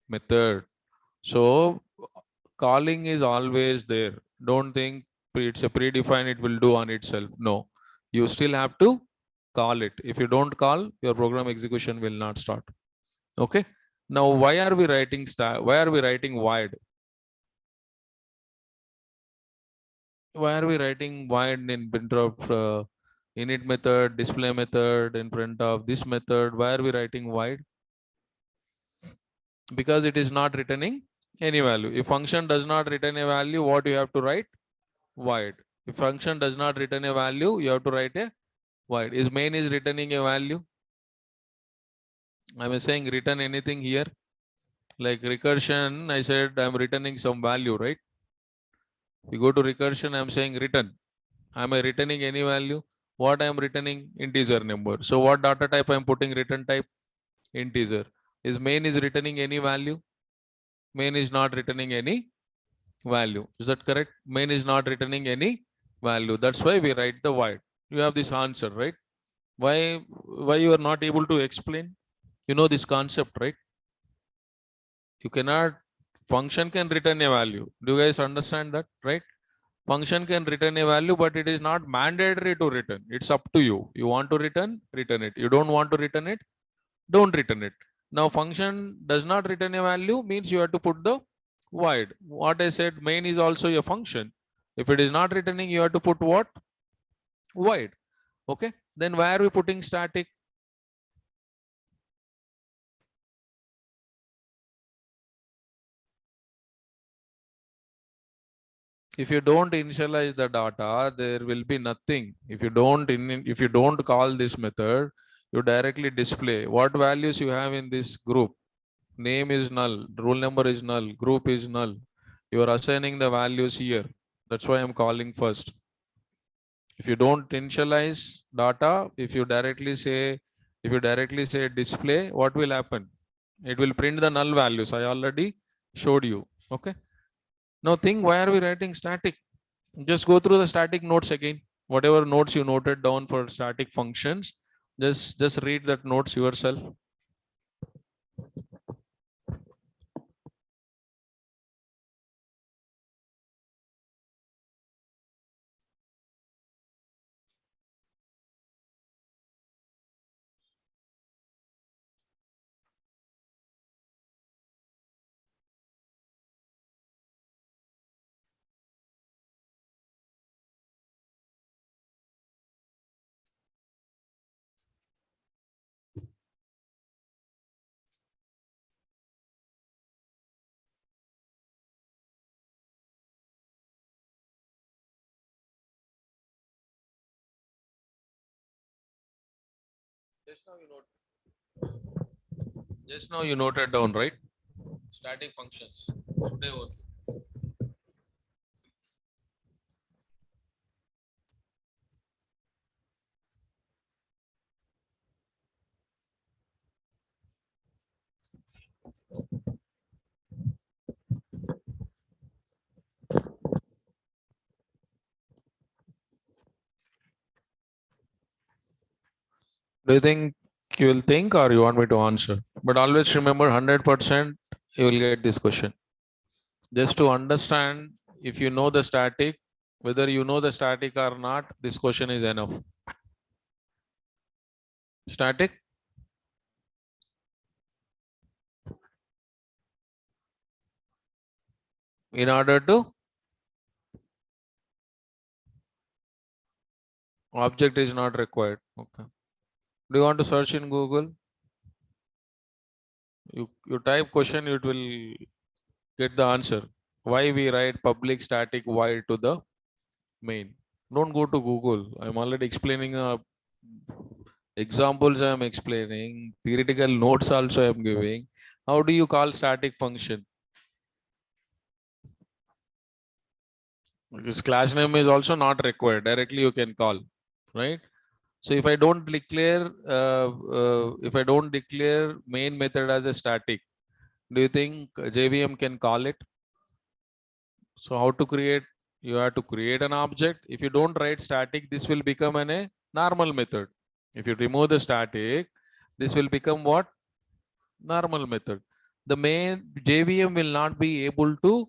method. So calling is always there. Don't think it's a predefined, it will do on itself. No. You still have to call it. If you don't call, your program execution will not start. Okay. Now, why are we writing void? Why are we writing void in front of init method, display method, in front of this method? Why are we writing void? Because it is not returning any value. If function does not return a value, what you have to write? Void. If function does not return a value, you have to write a void. Is main is returning a value? I am saying return anything here. Like recursion, I said I'm returning some value, right? You go to recursion, I'm saying return. Am I returning any value? What I am returning? Integer number. So what data type I'm putting return type? Integer. Is main is returning any value? Main is not returning any value. Is that correct? Main is not returning any value. That's why we write the void. You have this answer, right? Why you are not able to explain? You know this concept, right? You cannot, function can return a value. Do you guys understand that, right? Function can return a value, but it is not mandatory to return. It's up to you. You want to return it. You don't want to return it, don't return it. Now function does not return a value means you have to put the void. What I said, main is also a function. If it is not returning, you have to put what? Void. Okay. Then why are we putting static? If you don't initialize the data, there will be nothing. If you don't call this method, you directly display what values you have in this group. Name is null, roll number is null, group is null. You are assigning the values here. That's why I'm calling first. If you don't initialize data, if you directly say display, what will happen? It will print the null values. I already showed you. Okay. Now think, why are we writing static? Just go through the static notes again. Whatever notes you noted down for static functions, just read that notes yourself. Just now you noted down, right? Static functions. Today only. Do you think you will think, or you want me to answer? But always remember 100% you will get this question. Just to understand, if you know the static, whether you know the static or not, this question is enough. Static. In order to, object is not required. Okay. Do you want to search in Google? You type question, it will get the answer. Why we write public static void to the main? Don't go to Google. I'm already explaining examples. I'm explaining theoretical notes also I'm giving. How do you call static function? Because class name is also not required. Directly you can call, right? So if I don't declare main method as a static, do you think JVM can call it? So how to create? You have to create an object. If you don't write static, this will become a normal method. If you remove the static, this will become what? Normal method. The main JVM will not be able to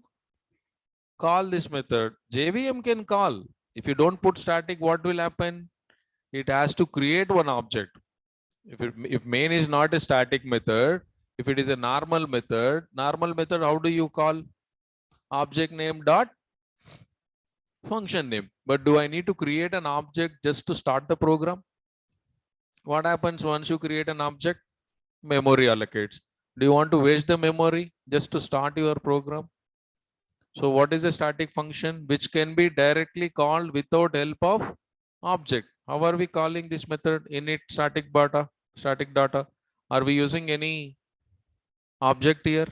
call this method. JVM can call. If you don't put static, what will happen? it has to create one object. If main is not a static method, if it is a normal method, how do you call? Object name dot function name. But do I need to create an object just to start the program? What happens once you create an object? Memory allocates. Do you want to waste the memory just to start your program? So what is a static function which can be directly called without help of object? How are we calling this method? Init static data. Are we using any object here?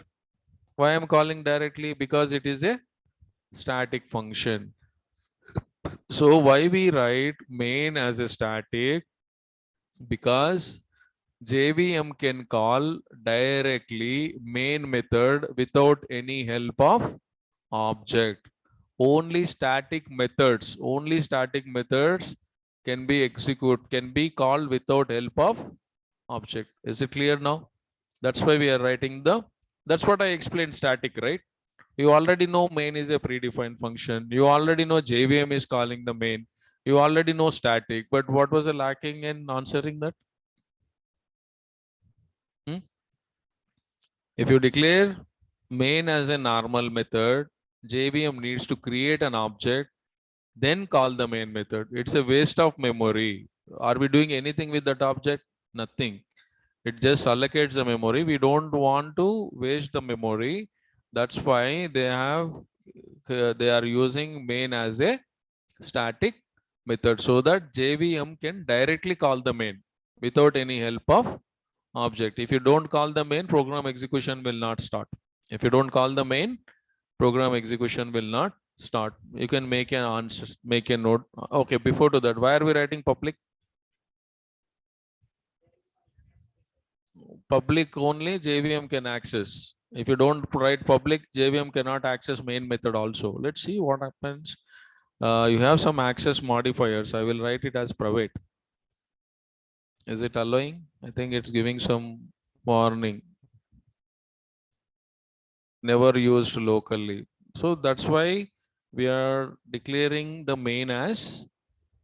Why I'm calling directly? Because it is a static function. So why we write main as a static? Because JVM can call directly main method without any help of object. Only static methods can be called without help of object. Is it clear now? That's why we are writing that's what I explained static, right? You already know main is a predefined function. You already know JVM is calling the main. You already know static, but what was lacking in answering that? If you declare main as a normal method, JVM needs to create an object, then call the main method. It's a waste of memory. Are we doing anything with that object? Nothing. It just allocates the memory. We don't want to waste the memory. That's why they are using main as a static method so that JVM can directly call the main without any help of object. If you don't call the main, program execution will not start. If you don't call the main, program execution will not start. You can make an answer, make a note. Okay, before to that, why are we writing public? Public only JVM can access. If you don't write public, JVM cannot access main method also. Let's see what happens. You have some access modifiers. I will write it as private. Is it allowing? I think it's giving some warning. Never used locally. So that's why we are declaring the main as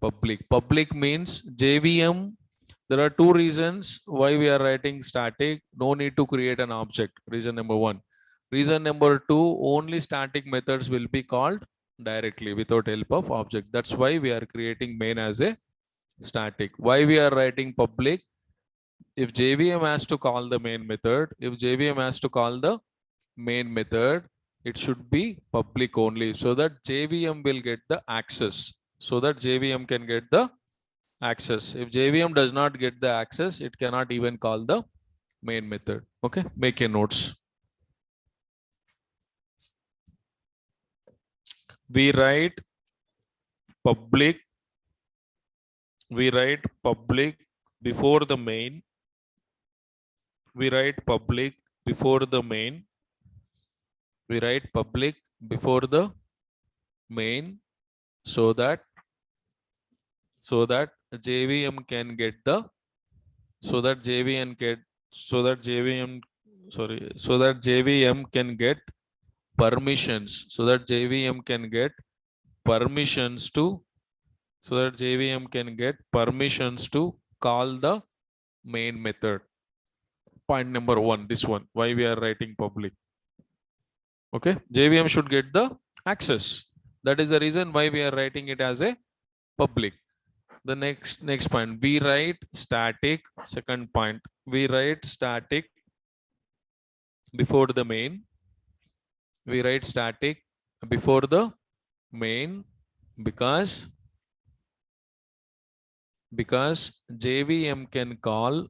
public. Public means JVM. There are two reasons why we are writing static. No need to create an object. Reason number one. Reason number two, only static methods will be called directly without help of object. That's why we are creating main as a static. Why we are writing public? If JVM has to call the main method, it should be public only so that JVM will get the access. So that JVM can get the access. If JVM does not get the access, it cannot even call the main method. Okay, make a notes. We write public before the main. We write public before the main. We write public before the main so that JVM can get the JVM can get permissions to call the main method. Point number one, this one, why we are writing public. Okay, JVM should get the access. That is the reason why we are writing it as a public. The next point, we write static. Second point, we write static before the main. We write static before the main because JVM can call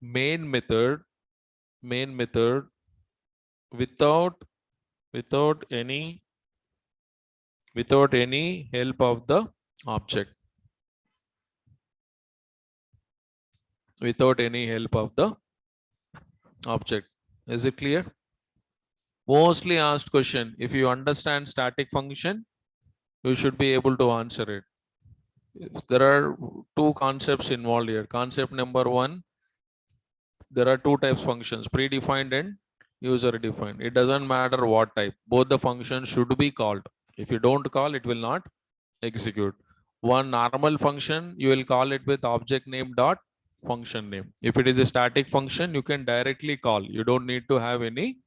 main method without any help of the object. Without any help of the object. Is it clear? Mostly asked question. If you understand static function, you should be able to answer it. There are two concepts involved here. Concept number one, there are two types functions, predefined and User defined. It doesn't matter what type. Both the functions should be called. If you don't call, it will not execute. One normal function, you will call it with object name dot function name. If it is a static function, you can directly call. You don't need to have any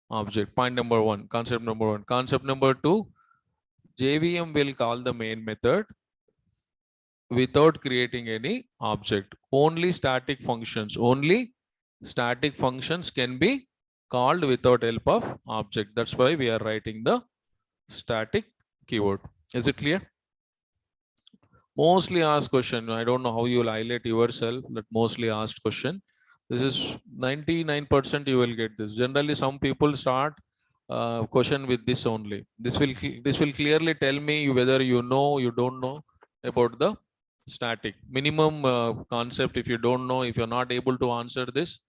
object. Point number one, concept number one. Concept number two, JVM will call the main method without creating any object. Only static functions can be called without help of object. That's why we are writing the static keyword. Is it clear? Mostly asked question. I don't know how you will highlight yourself, that mostly asked question. This is 99% you will get this. Generally, some people start question with this only. This will clearly tell me whether you know, you don't know about the static. Minimum concept, if you don't know, if you're not able to answer this,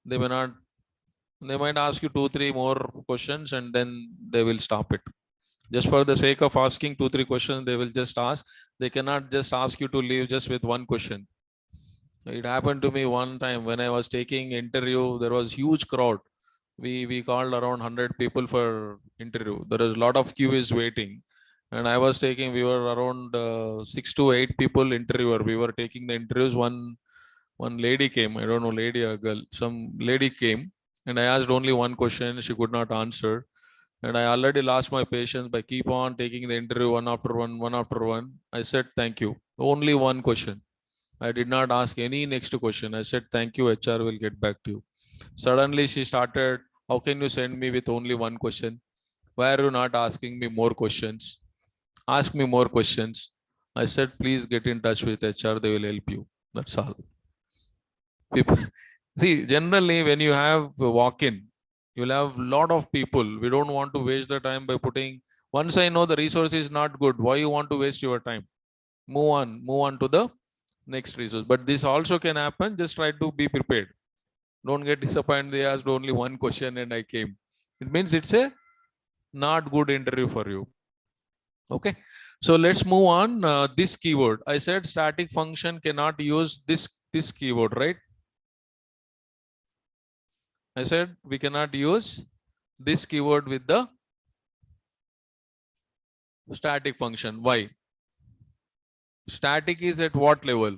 they might ask you 2-3 more questions and then they will stop it. Just for the sake of asking 2-3 questions, they will just ask. They cannot just ask you to leave just with one question. It happened to me one time when I was taking interview. There was huge crowd. We called around 100 people for interview. There is a lot of queue is waiting, and I was taking. We were around 6 to 8 people interviewer. We were taking the interviews. One lady came. I don't know, lady or girl. Some lady came, and I asked only one question. She could not answer. And I already lost my patience by keep on taking the interview one after one. I said, thank you. Only one question. I did not ask any next question. I said, thank you, HR will get back to you. Suddenly she started, how can you send me with only one question? Why are you not asking me more questions? Ask me more questions. I said, please get in touch with HR. They will help you. That's all. People, see, generally when you have walk-in, you'll have a lot of people. We don't want to waste the time by putting, once I know the resource is not good, why you want to waste your time? Move on to the next resource. But this also can happen. Just try to be prepared. Don't get disappointed. They asked only one question and I came. It means it's a not good interview for you. Okay. So let's move on. This keyword. I said static function cannot use this keyword, right? I said we cannot use this keyword with the static function. Why? Static is at what level?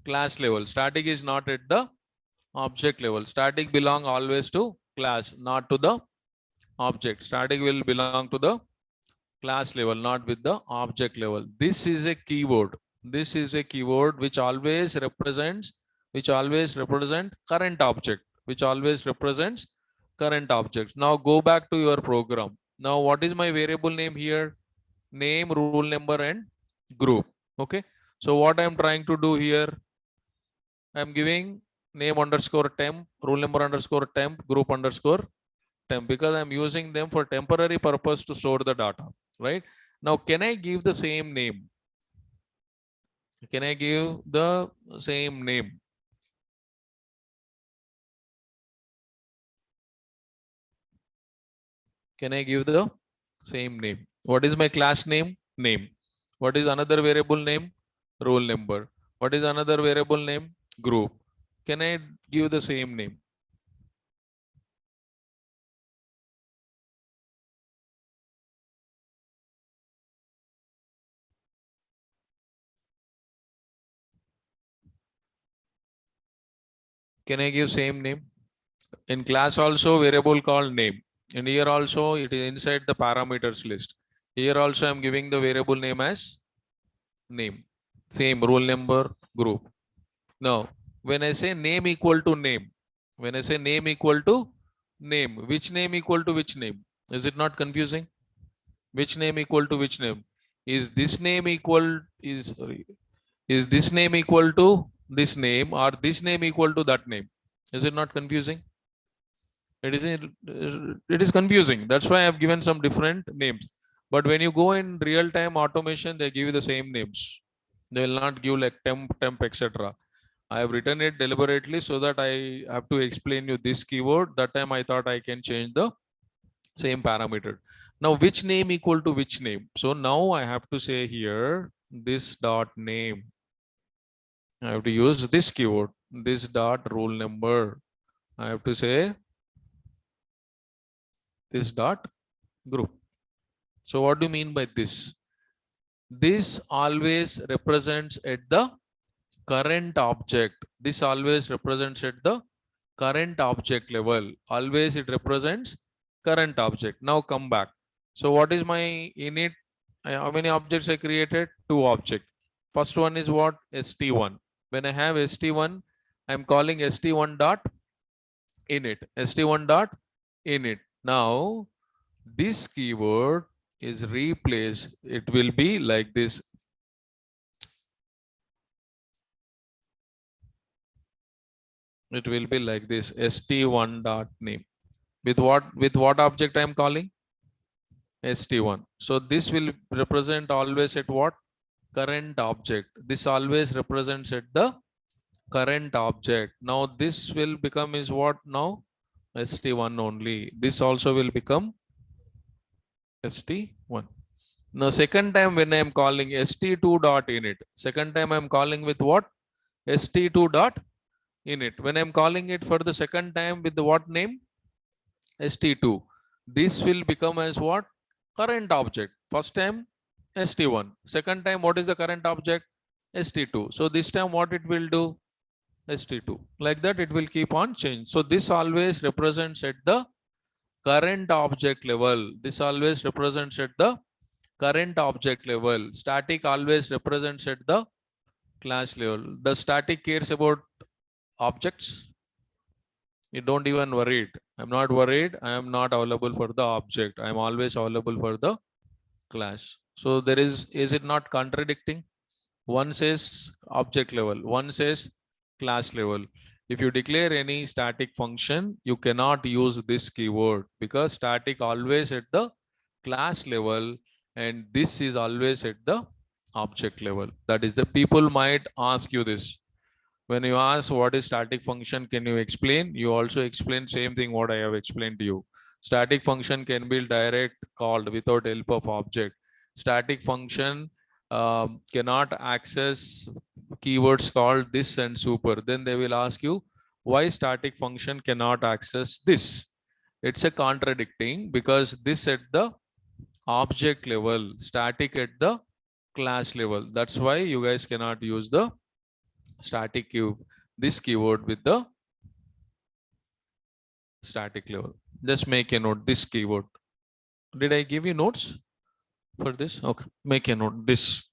Class level. Static is not at the object level. Static belong always to class, not to the object. Static will belong to the class level, not with the object level. This is a keyword. This is a keyword which always represents current object, which always represents current objects. Now go back to your program. Now what is my variable name here? Name, rule number and group. Okay. So what I'm trying to do here, I'm giving name underscore temp, rule number underscore temp, group underscore temp, because I'm using them for temporary purpose to store the data, right? Now, can I give the same name? Can I give the same name? Can I give the same name? What is my class name? Name. What is another variable name? Roll number. What is another variable name? Group. Can I give the same name? Can I give same name? In class also variable called name. And here also it is inside the parameters list. Here also I'm giving the variable name as name. Same rule number, group. Now, when I say name equal to name, when I say name equal to name, which name equal to which name? Is it not confusing? Which name equal to which name? Is this name equal, is this name equal to this name, or this name equal to that name? Is it not confusing? It is confusing. That's why I've given some different names. But when you go in real-time automation, they give you the same names. They will not give like temp, etc. I have written it deliberately so that I have to explain you this keyword. That time I thought I can change the same parameter. Now, which name equal to which name? So now I have to say here this dot name. I have to use this keyword, this dot rule number. I have to say this dot group. So what do you mean by this? This always represents at the current object. This always represents at the current object level. Always it represents current object. Now come back. So what is my init? How many objects I created? 2 objects. First one is what? st1. When I have st1, I'm calling st1 dot init. st1 dot init. Now this keyword is replaced. It will be like this. It will be like this, st1 dot name. With what object I am calling? st1. So this will represent always at what? Current object. This always represents at the current object. Now this will become is what now? st1 only. This also will become st1. Now second time when I am calling st2 dot init, second time I am calling with what? st2 dot init. When I am calling it for the second time with the what name? st2. This will become as what? Current object. First time st1. Second time what is the current object? st2. So this time what it will do? st2. Like that it will keep on change. So this always represents at the current object level. This always represents at the current object level. Static always represents at the class level. The static cares about objects. You don't even worry it. I'm not worried. I am not available for the object. I am always available for the class. So there is it not contradicting? One says object level, one says class level. If you declare any static function, you cannot use this keyword because static always at the class level and this is always at the object level. That is the people might ask you this. When you ask what is static function, can you explain? You also explain same thing what I have explained to you. Static function can be direct called without help of object. Static function cannot access keywords called this and super. Then they will ask you why static function cannot access this. It's a contradicting because this at the object level, static at the class level. That's why you guys cannot use the static this keyword with the static level. Just make a note this keyword. Did I give you notes for this? Okay, make a note this.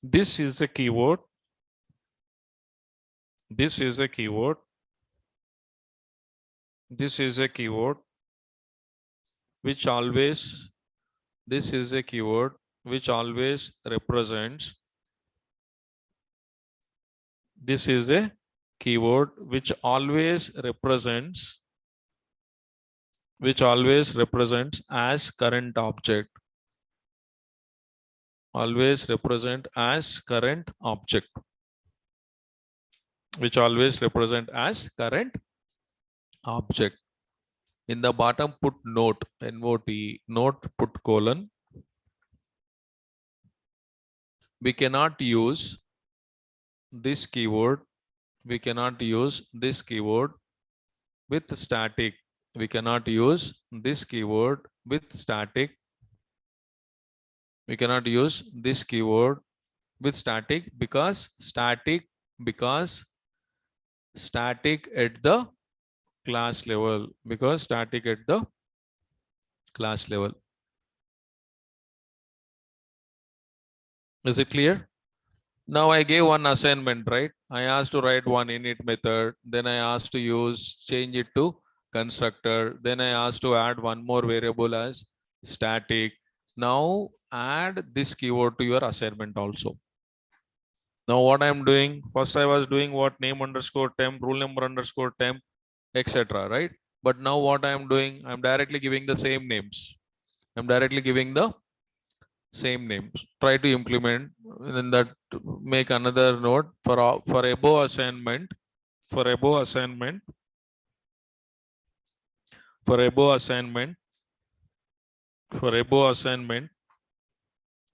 This is a keyword. This is a keyword. This is a keyword which always, this is a keyword which always represents. This is a keyword which always represents as current object. Always represent as current object. Which always represent as current object. In the bottom put note, N-O-T, note put colon. We cannot use this keyword. We cannot use this keyword with static. We cannot use this keyword with static. We cannot use this keyword with static because static at the class level. Because static at the class level. Is it clear? Now I gave one assignment, right? I asked to write one init method. Then I asked to change it to constructor. Then I asked to add one more variable as static. Now add this keyword to your assignment also. Now what I'm doing, first I was doing what name underscore temp, rule number underscore temp, etc. Right? But now what I'm doing, I'm directly giving the same names. I'm directly giving the same names. Try to implement and that make another note for above assignment. For above assignment. For above assignment. For above assignment.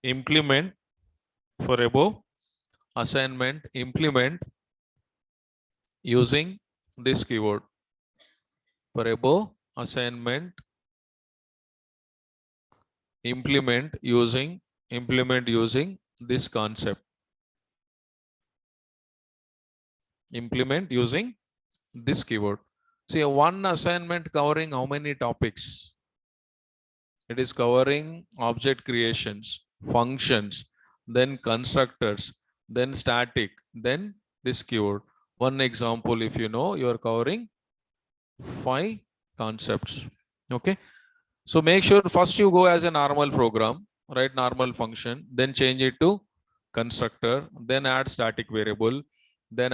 Implement. For above assignment. Implement using this keyword. For above assignment implement using this concept. Implement using this keyword. See, one assignment covering how many topics? It is covering object creations, functions, then constructors, then static, then this keyword. One example, if you know, you are covering 5 concepts. Okay. So make sure first you go as a normal program, write normal function, then change it to constructor, then add static variable, then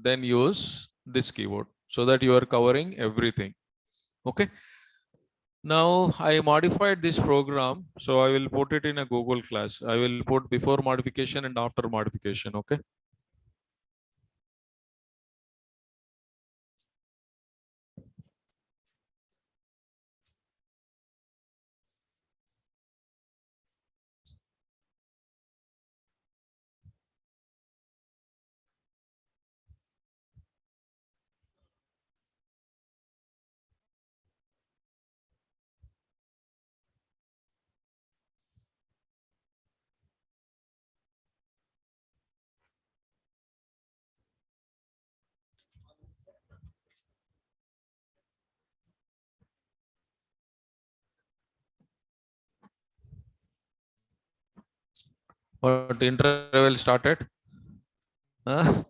then use this keyword so that you are covering everything. Okay. Now I modified this program, so I will put it in a Google class. I will put before modification and after modification. Okay. What interval started? Huh?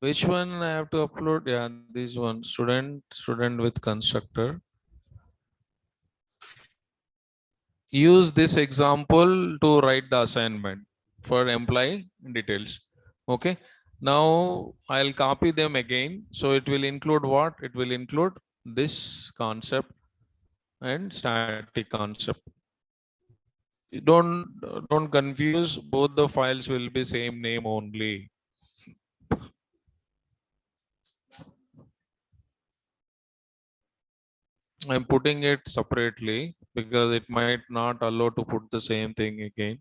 Which one I have to upload? Yeah, this one. Student with constructor. Use this example to write the assignment for employee details. Okay. Now I'll copy them again. So it will include what? It will include this concept and static concept. Don't confuse. Both the files will be same name only. I'm putting it separately because it might not allow to put the same thing again.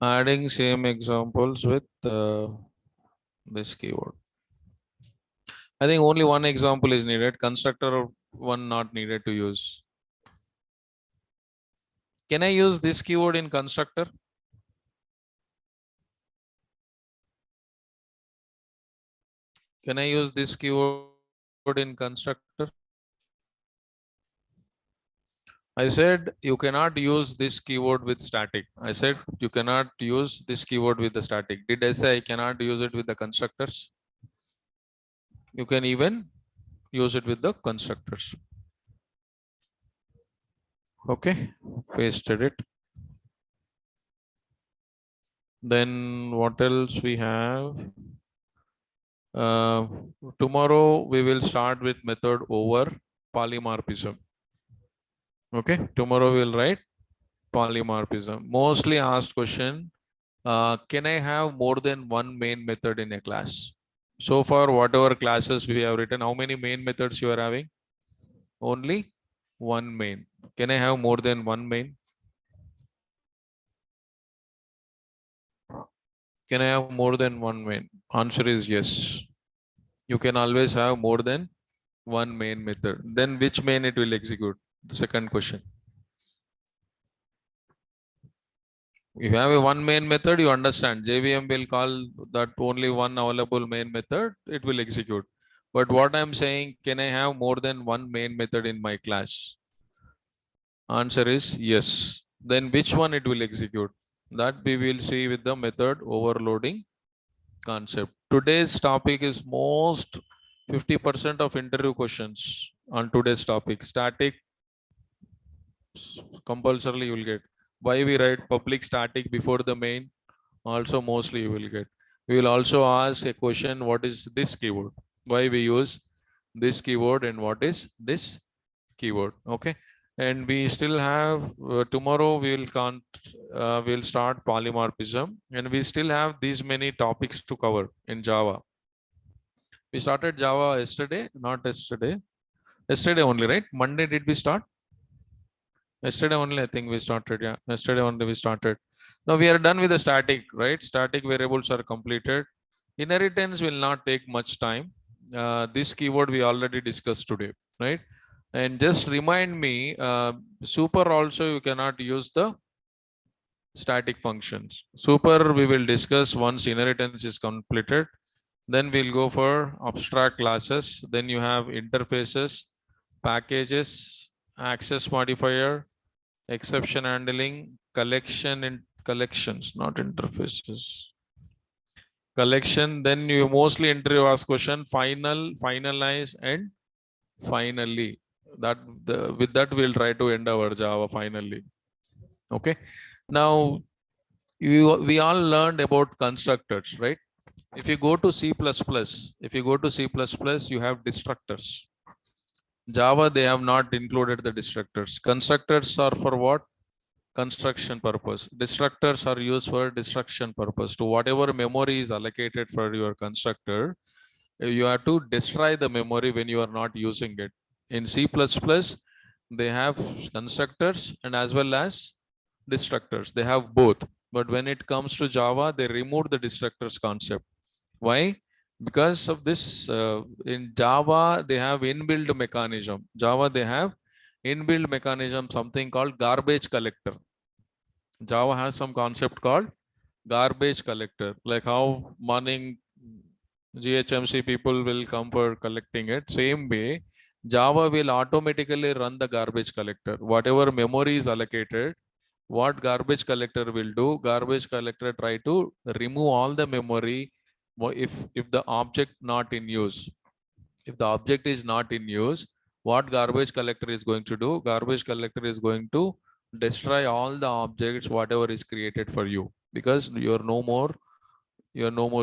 Adding same examples with this keyword. I think only one example is needed. Constructor one not needed to use. Can I use this keyword in constructor? Can I use this keyword in constructor? I said you cannot use this keyword with static. I said you cannot use this keyword with the static. Did I say I cannot use it with the constructors? You can even use it with the constructors. Okay, pasted it. Then what else we have? Tomorrow we will start with method over polymorphism. Okay, tomorrow we will write polymorphism. Mostly asked question, can I have more than one main method in a class? So far, whatever classes we have written, how many main methods you are having? Only one main. Can I have more than one main? Can I have more than one main? Answer is yes. You can always have more than one main method. Then which main it will execute? The second question. If you have a one main method, you understand. JVM will call that only one available main method, it will execute. But what I'm saying, can I have more than one main method in my class? Answer is yes. Then which one it will execute? That we will see with the method overloading concept. Today's topic is most 50% of interview questions on today's topic. Static, compulsorily you will get. Why we write public static before the main? Also mostly you will get. We will also ask a question, what is this keyword? Why we use this keyword and what is this keyword? Okay. And we still have tomorrow we'll start polymorphism, and we still have these many topics to cover in Java. We started Java yesterday, not yesterday. Yesterday only, right? Monday did we start? Yesterday only, I think we started. Yeah, yesterday only we started. Now we are done with the static, right? Static variables are completed. Inheritance will not take much time. This keyword we already discussed today, right? And just remind me, super also you cannot use the static functions. Super we will discuss once inheritance is completed. Then we'll go for abstract classes. Then you have interfaces, packages, access modifier, exception handling, collection in collections, not interfaces. Collection, then you mostly interview ask question, final, finalize, and finally. That with that we'll try to end our Java finally. Okay. Now we all learned about constructors, right? If you go to C++, you have destructors. Java, they have not included the destructors. Constructors are for what? Construction purpose. Destructors are used for destruction purpose. To whatever memory is allocated for your constructor, you have to destroy the memory when you are not using it. In C++, they have constructors and as well as destructors. They have both. But when it comes to Java, they removed the destructors concept. Why? Because of this, in Java, they have inbuilt mechanism. Java, they have inbuilt mechanism, something called garbage collector. Java has some concept called garbage collector, like how morning GHMC people will come for collecting it. Same way, Java will automatically run the garbage collector. Whatever memory is allocated, what garbage collector will do, garbage collector try to remove all the memory if the object not in use. If the object is not in use, what garbage collector is going to do? Garbage collector is going to destroy all the objects, whatever is created for you, because you're no more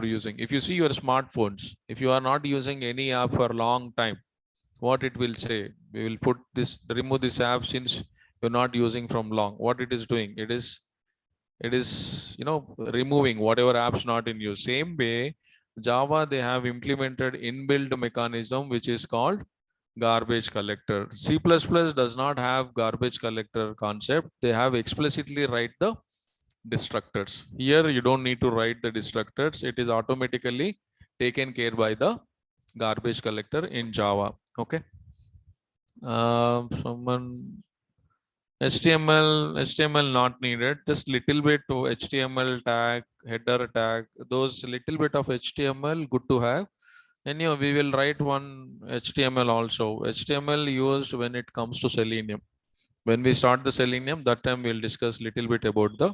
using. If you see your smartphones, if you are not using any app for a long time, what it will say? We will put this, remove this app since you're not using from long. What it is doing? It is removing whatever apps not in use. Same way, Java, they have implemented inbuilt mechanism which is called garbage collector. C++ does not have garbage collector concept. They have explicitly write the destructors. Here you don't need to write the destructors. It is automatically taken care by the garbage collector in Java. Okay. Someone HTML not needed. Just little bit to HTML tag, header tag. Those little bit of HTML good to have. Anyhow, we will write one HTML also. HTML used when it comes to Selenium. When we start the Selenium, that time we'll discuss little bit about the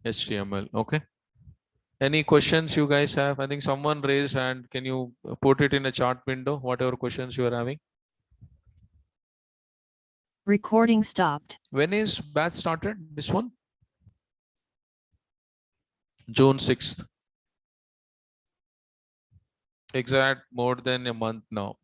HTML. Okay. Any questions you guys have? I think someone raised hand. Can you put it in a chat window? Whatever questions you are having.
Recording stopped.
When is batch started? This one? June 6th. Exact more than a month now.